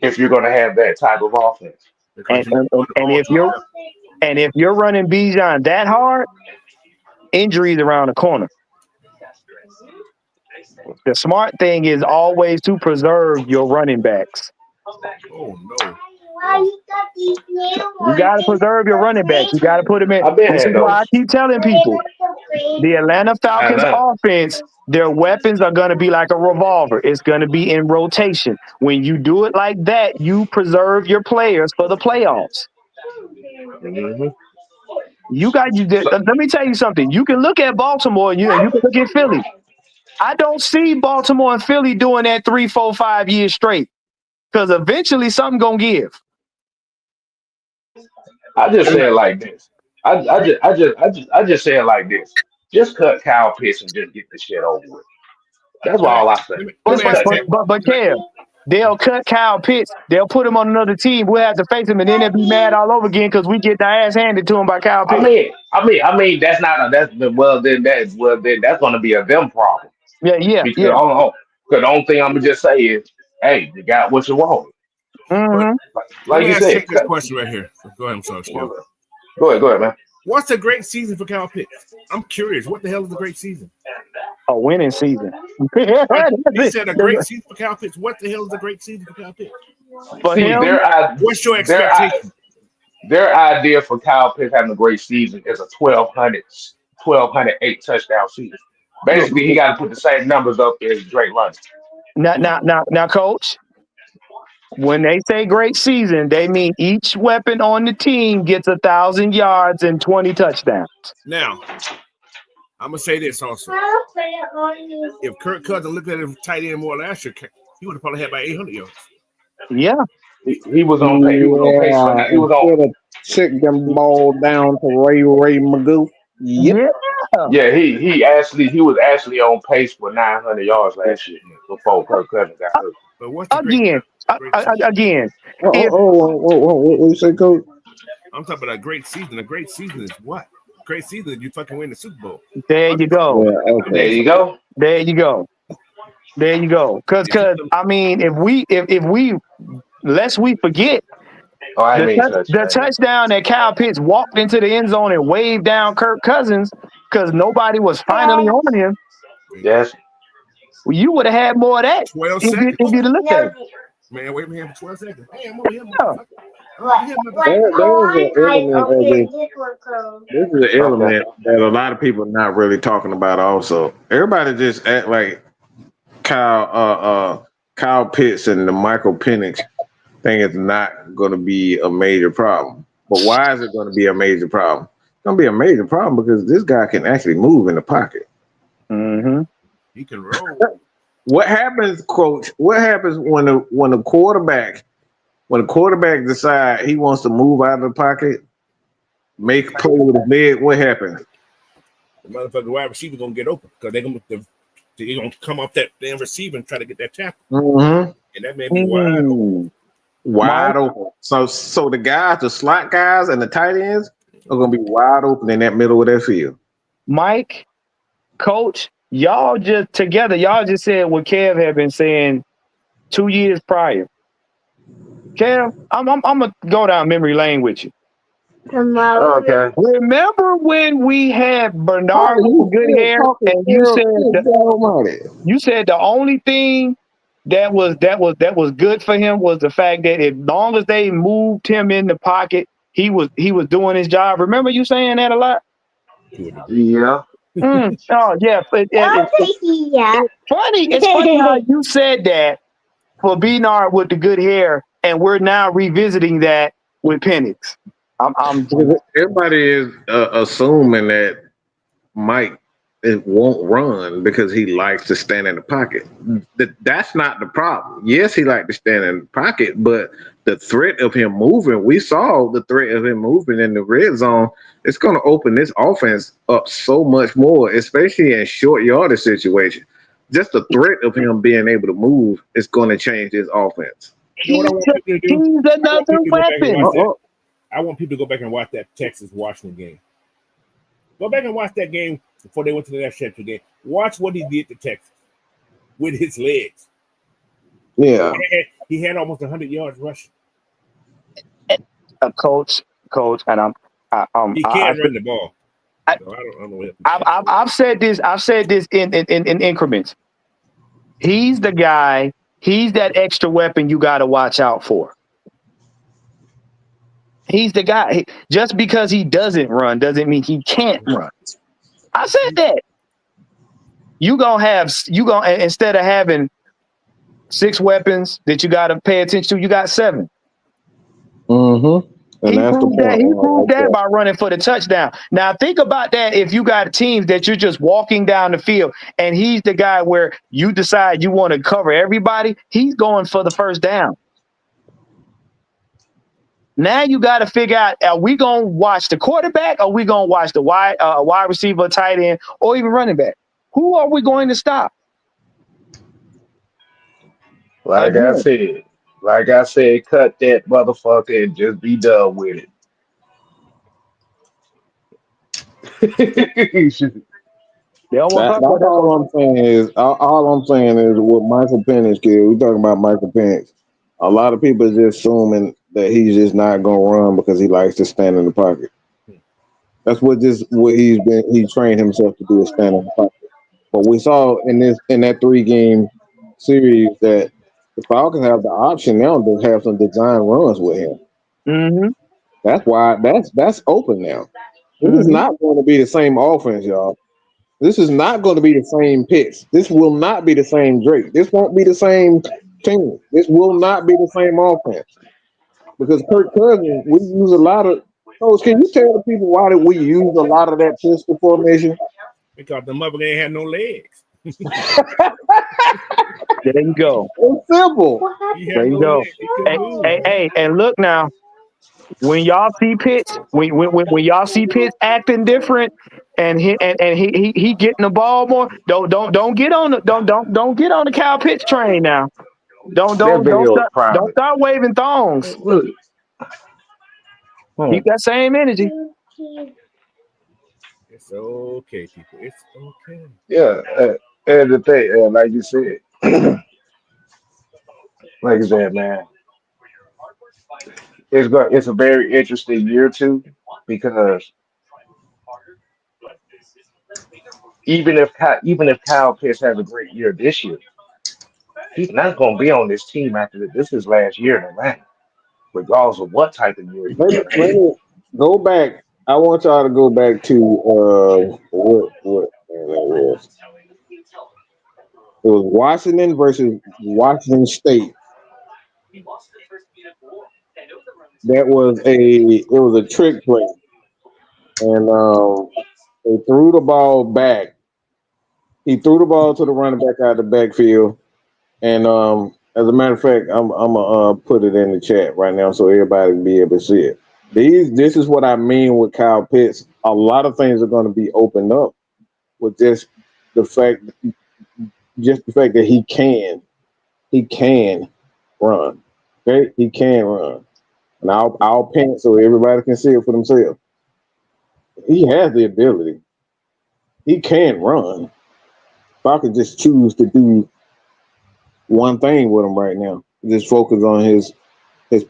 if you're gonna have that type of offense. And if you're running Bijan that hard, injuries around the corner. The smart thing is always to preserve your running backs. Oh no. You got to preserve your running backs. You got to put them in. This is why I keep telling people, the Atlanta Falcons offense, their weapons are going to be like a revolver. It's going to be in rotation. When you do it like that, you preserve your players for the playoffs. Mm-hmm. Let me tell you something. You can look at Baltimore and you can look at Philly. I don't see Baltimore and Philly doing that 3, 4, 5 years straight, because eventually something gonna give. I just say it like this. I just say it like this. Just cut Kyle Pitts and just get the shit over with. That's all I say. But Kev, they'll cut Kyle Pitts. They'll put him on another team. We'll have to face him, and then they'll be mad all over again because we get the ass handed to him by Kyle Pitts. I mean, that's not that's then that's going to be a them problem. Yeah. Because the only thing I'm gonna just say is, hey, you got what you want. Mm-hmm. Like you said, this question right here. Go ahead, I'm sorry. Go ahead, man. What's a great season for Kyle Pitts? I'm curious. What the hell is a great season? A winning season. He said a great season for Kyle Pitts. What the hell is a great season for Kyle Pitts? What's your expectation? Their idea for Kyle Pitts having a great season is a 1,208 touchdown season. Basically, he got to put the same numbers up as Drake London. Now, Coach, when they say great season, they mean each weapon on the team gets 1,000 yards and 20 touchdowns. Now, I'm gonna say this also. If Kirk Cousins looked at him tight end more last year, he would have probably had about 800 yards. Yeah, he was on pace. He was on pace. He was on. Check them ball down to Ray Magoo. Yep. Yeah, he was actually on pace for 900 yards last year before Kirk Cousins got hurt. But what's the again? What you say, Coach? I'm talking about a great season. A great season is what? A great season is you fucking win the Super Bowl. There you go. Yeah, okay. There you go. Because I mean, if we lest we forget. The touchdown that Kyle Pitts walked into the end zone and waved down Kirk Cousins because nobody was finally on him. Yes. Well, you would have had more of that 12 if seconds. you'd have looked at it. Man, wait for 12 seconds. Hey, I'm over here, Yeah. motherfucker. I'm over here, There's an element of this. This is an Okay. element that a lot of people are not really talking about. Also, everybody just act like Kyle Pitts and the Michael Penix thing is not going to be a major problem. But why is it going to be a major problem? It's going to be a major problem because this guy can actually move in the pocket. Mm-hmm. He can roll. What happens, coach? What happens when the quarterback decides he wants to move out of the pocket, make play with his leg? What happens? The motherfucking wide receiver gonna get open because they're gonna come off that damn receiver and try to get that tackle, Mm-hmm. and that may be wide open. Wide Mike, open. So the guys, the slot guys, and the tight ends are gonna be wide open in that middle of that field. Mike, Coach, y'all just together. Y'all just said what Kev had been saying 2 years prior. Kev, I'm gonna go down memory lane with you. Okay. Remember when we had Oh, Bernard with the you good still hair, talking and good almighty. you said the only thing that was good for him was the fact that as long as they moved him in the pocket, he was doing his job. Remember you saying that a lot? To a degree. Yeah. Oh yeah, it's funny. It's funny how you said that for Bernard with the good hair, and we're now revisiting that with Penix. I'm Everybody is assuming that Mike won't run because he likes to stand in the pocket. That's not the problem. Yes, he likes to stand in the pocket, but the threat of him moving, we saw the threat of him moving in the red zone. It's going to open this offense up so much more, especially in short yardage situation. Just the threat of him being able to move is going to change this offense. You know what he's I want people to do? he's I want another people to go back and weapon. watch that. I want people to go back and watch that Texas Washington game. Go back and watch that game before they went to the next chapter game. Watch what he did to Texas with his legs. Yeah. He had almost 100 yards rushing. Coach, and He can run the ball. I- So I don't know what I've said this. I've said this in increments. He's the guy. He's that extra weapon you got to watch out for. He's the guy. Just because he doesn't run doesn't mean he can't run. I said that. You gonna instead of having 6 weapons that you got to pay attention to, you got 7. Mm-hmm. And He that's the proved that. point. He proved that by running for the touchdown. Now think about that. If you got teams that you're just walking down the field, and he's the guy where you decide you want to cover everybody, he's going for the first down. Now you got to figure out: are we going to watch the quarterback? Or are we going to watch the wide receiver, tight end, or even running back? Who are we going to stop? Like Again, I said, cut that motherfucker and just be done with it. they don't want to That's talk about that. all I'm saying is all I'm saying is with Michael Penix, kid. We talking about Michael Penix. A lot of people are just assuming that he's just not gonna run because he likes to stand in the pocket. That's what he trained himself to do is stand in the pocket. But we saw in that 3-game series that the Falcons have the option now to have some design runs with him. Mm-hmm. That's why that's open now. This is Mm-hmm. not going to be the same offense, y'all. This is not going to be the same Pitts. This will not be the same Drake. This won't be the same team. This will not be the same offense. Because Kirk Cousins, we use a lot of. Coach, can you tell the people why did we use a lot of that pistol formation? Because the mother ain't had no legs. There you go. It's simple. He There had you no go. legs. He couldn't move. Hey, and look now. When y'all see Pitts, when y'all see Pitts acting different, and he getting the ball more, don't get on the don't get on the Kyle Pitts train now. Don't That don't don't video is start don't prime. start waving thongs. Look. Hmm. Keep that same energy. It's okay, people. It's okay. Yeah. And the thing, like you said, like I said, man, it's a very interesting year too because even if Kyle Pitts has a great year this year, he's not going to be on this team after this. This is his last year in Atlanta, regardless of what type of year he has. Let me go back. I want y'all to go back to what man, that was. It was Washington versus Washington State. That was a trick play, and they threw the ball back. He threw the ball to the running back out of the backfield, and as a matter of fact, I'm gonna put it in the chat right now so everybody can be able to see it. This is what I mean with Kyle Pitts. A lot of things are going to be opened up with the fact, the fact that he can run. Okay, he can run, and I'll pin it so everybody can see it for themselves. He has the ability. He can run. If I could just choose to do one thing with him right now, just focus on his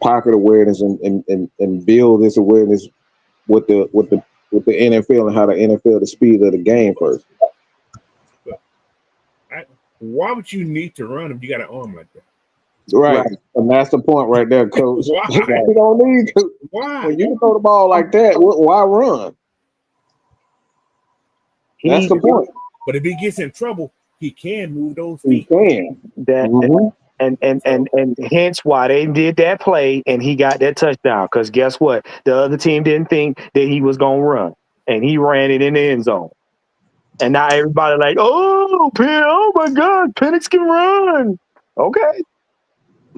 pocket awareness and build this awareness with the NFL and how the NFL the speed of the game first. Why would you need to run if you got an arm like that? Right. And that's the point right there, coach. Why? You don't need to. Why? When you throw the ball like that, why run? That's the point. But if he gets in trouble, he can move those He feet. can. And hence why they did that play and he got that touchdown. Because guess what? The other team didn't think that he was gonna run, and he ran it in the end zone. And now everybody like, oh my God, Penix can run. Okay.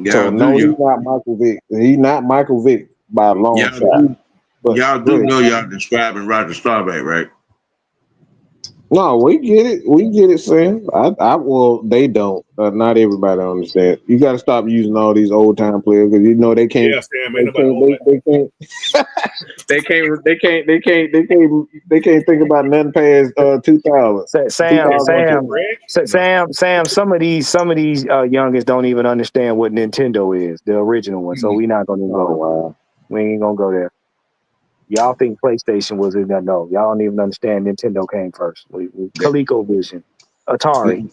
So no, he's not Michael Vick. He's not Michael Vick by a long shot. But y'all do know y'all describing Roger Staubach, right? No, we get it. We get it, Sam. Well, they don't. Not everybody understands. You got to stop using all these old time players because you know they can't. Yeah, Sam, ain't nobody old like they can't think about nothing past 2000. Sam. Some of these youngins don't even understand what Nintendo is, the original one. So we're not gonna go there. Wow. We ain't gonna go there. Y'all think PlayStation was in there? No, y'all don't even understand Nintendo came first. ColecoVision, Atari.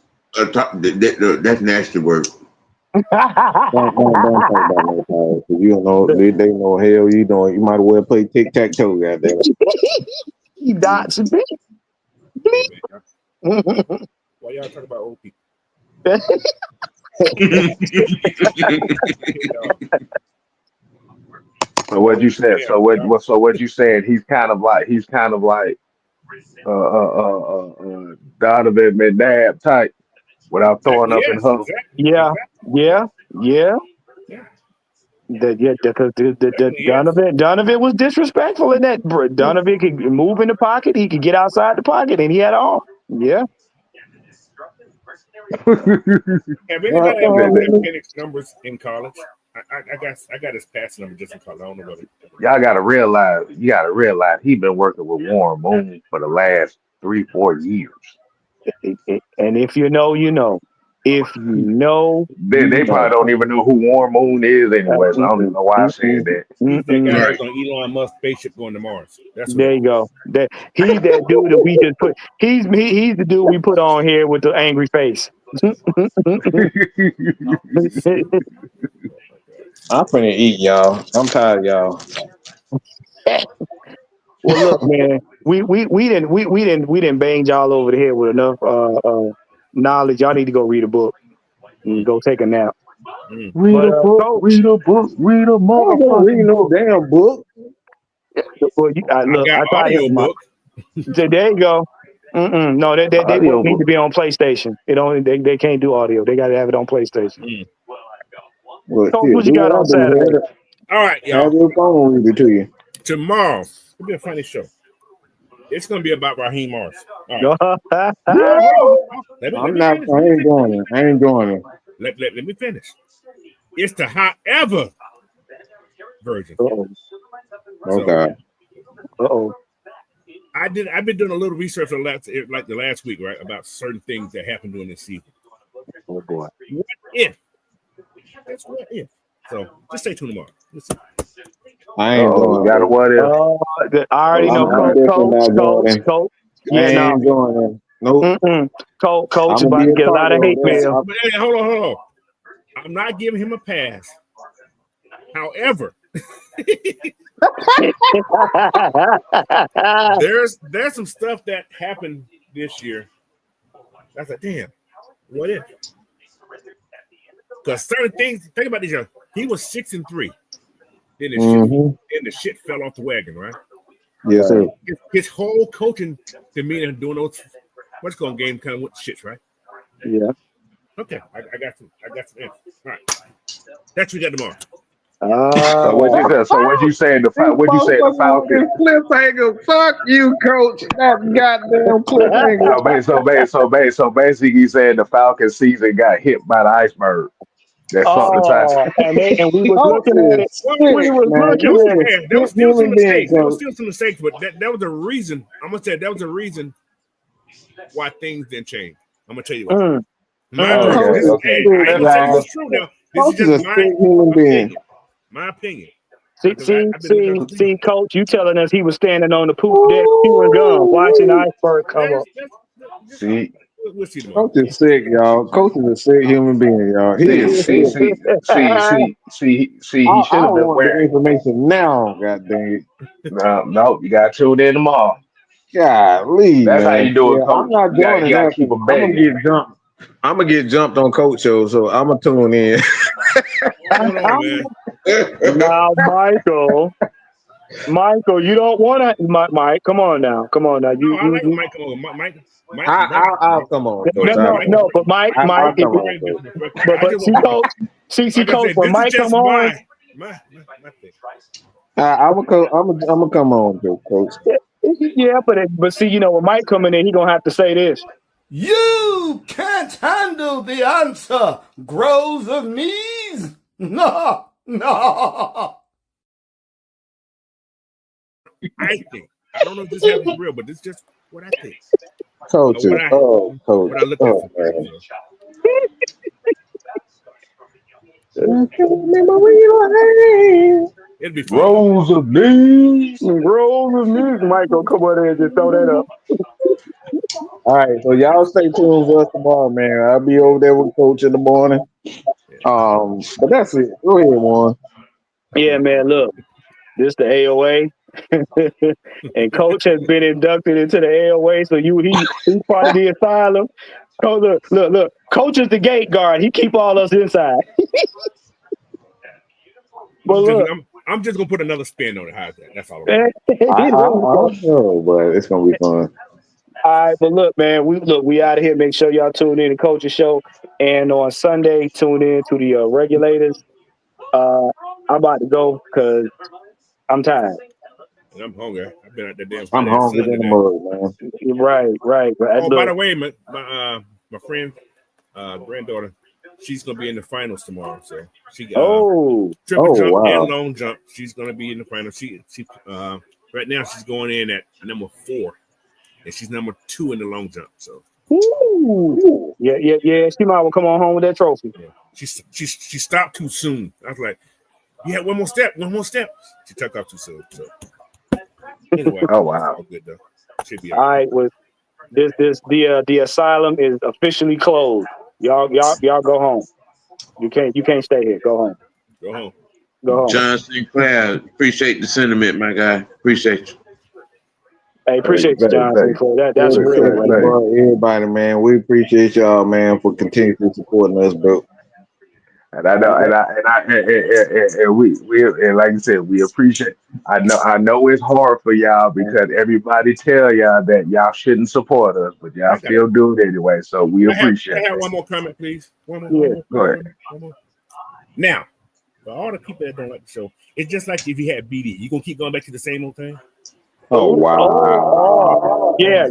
That's nasty word. Don't talk about no Atari. You don't know. They know hell you doing. You might as well play tic tac toe, goddamn. He dots and Why y'all talk about old people? So what you said? So what you said? He's kind of like Donovan McNabb type without throwing up in huddle. Yeah. Donovan was disrespectful in that. Donovan could move in the pocket. He could get outside the pocket, and he had all. Yeah. Have anybody ever looked at Penix numbers in college? I got his pass number just in college. I don't know what it is. You gotta realize he's been working with Warren Moon for the last 3-4 years. And if you know, you know. If you know, they probably don't even know who Warren Moon is anyway. So I don't even know why I said that. He's that guy that's on Elon Musk's spaceship going to Mars. There you go. He's that dude that we just put. He's the dude we put on here with the angry face. I'm finna eat, y'all. I'm tired, y'all. Well, look, man, we didn't bang y'all over the head with enough knowledge. Y'all need to go read a book and go take a nap. Read a book. Read a motherfucking read no damn book. Well, I tried audio book. There you go. No, they need to be on PlayStation. They can't do audio. They got to have it on PlayStation. Well, so what you got on Saturday? All right, y'all. Have your phone read it to you. Tomorrow, it'll be a funny show. It's going to be about Raheem Morris. All right. I ain't doing it. Let me finish. It's the however version. Okay. I've been doing a little research on the last week, right, about certain things that happened during this season. Oh boy. What if? That's what if. So just stay tuned tomorrow. I ain't doing got a what if. I already know, Coach. I ain't doing it. Nope. Coach is I'm gonna about be to a get a lot of target hate on mail. But hey, hold on. I'm not giving him a pass. However, there's some stuff that happened this year. That's like, damn, what if? Because certain things, think about this, young. He was 6-3. Then the shit fell off the wagon, right? Yes, sir. His whole coaching demeanor doing those what's going game kind of went to shits, right? Yeah. Okay, I got some answers. All right. That's what we got tomorrow. So what you saying? What you saying? The Falcons. Cliffhanger. Fuck you, coach. That goddamn cliffhanger. So basically, you saying the Falcons season got hit by the iceberg. That fucked the time. And we was Coach looking at it. is sick, We was man. looking You at it. is a There was sick still some human being, mistakes. There was coach. still some mistakes, but that was the reason. I'm gonna say that was the reason why things didn't change. I'm gonna tell you why. My opinion. Coach This is is, a hey, sick I ain't gonna say this guy. is true now. This Coach is is a just my sick human being. opinion. My opinion. Because I've been looking at See, Coach, you telling us he was standing on the poop deck chewing gum, watching the iceberg come up. See, we'll see tomorrow. Coach is sick, y'all. Coach is a sick human being, y'all. He is sick. He should I have been want the wearing. information now, god dang it. No, you got to tune in tomorrow. Golly, That's how man. you do it, Yeah, I'm coach. not You joining got to that keep because them I'm gonna begging. get jumped. I'm gonna get jumped on Coach show, so I'm gonna tune in. Hold on, man. Now, Michael, you don't want to. Mike, come on now. No, I like when Mike come on. Mike. I'll come on, Coach. No, but Mike, I'll come on, Mike, Coach. but see, Coach, like I Coach, said, when this is Mike just come on, my thing. I'm gonna come on, Coach. yeah, but see, when Mike coming in, he gonna have to say this. You can't handle the answer. Grows of knees? No. I think. I don't know if this happens for real, but this is just what I think. Coach, Coach. What I look at for man. It'll be fun. Rows of knees. Michael, come on in and just throw that up. All right, so y'all stay tuned for us tomorrow, man. I'll be over there with Coach in the morning. But that's it. Go ahead, Warren. Yeah, man. Look, this the A.O.A. and Coach has been inducted into the A.O.A. So he's part of the asylum. Oh, look. Coach is the gate guard. He keep all us inside. I'm just gonna put another spin on it. How's that? That's all. I don't know, but it's gonna be fun. All right, but look, man, we out of here. Make sure y'all tune in to Coach's show, and on Sunday, tune in to the Regulators. I'm about to go because I'm tired. And I'm hungry. I've been at that damn I'm hungry in the mud, man. Right. Oh, by the way, my friend, granddaughter, she's gonna be in the finals tomorrow. So she triple jump and long jump. She's gonna be in the finals. She right now she's going in at number 4, and she's number 2 in the long jump. So yeah. She might well come on home with that trophy. Yeah. She stopped too soon. I was like, yeah, one more step. She took off too soon. So anyway, oh wow, all good though. Should be all right. Well, the asylum is officially closed. Y'all go home. You can't stay here. Go home. Go home. John Sinclair, appreciate the sentiment, my guy. Appreciate you. Hey, appreciate you, John Sinclair. That's a real one. Everybody, man, we appreciate y'all, man, for continuously supporting us, bro. And I know, and we like you said, we appreciate. I know it's hard for y'all because everybody tell y'all that y'all shouldn't support us, but y'all still do it anyway. So we appreciate. I have one more comment, please. One more. Go ahead. One more. Now, for all the people that don't like the show, it's just like if you had BD, you gonna keep going back to the same old thing. Oh wow! Yeah.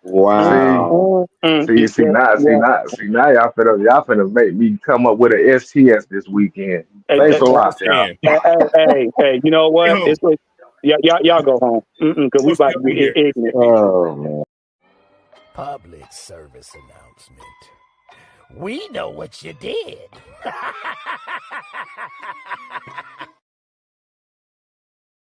Wow. See now y'all finna make me come up with an STS this weekend. Thanks a lot, y'all. Hey, you know what? Y'all go home. Because we about to be ignorant. Oh man. Public service announcement. We know what you did.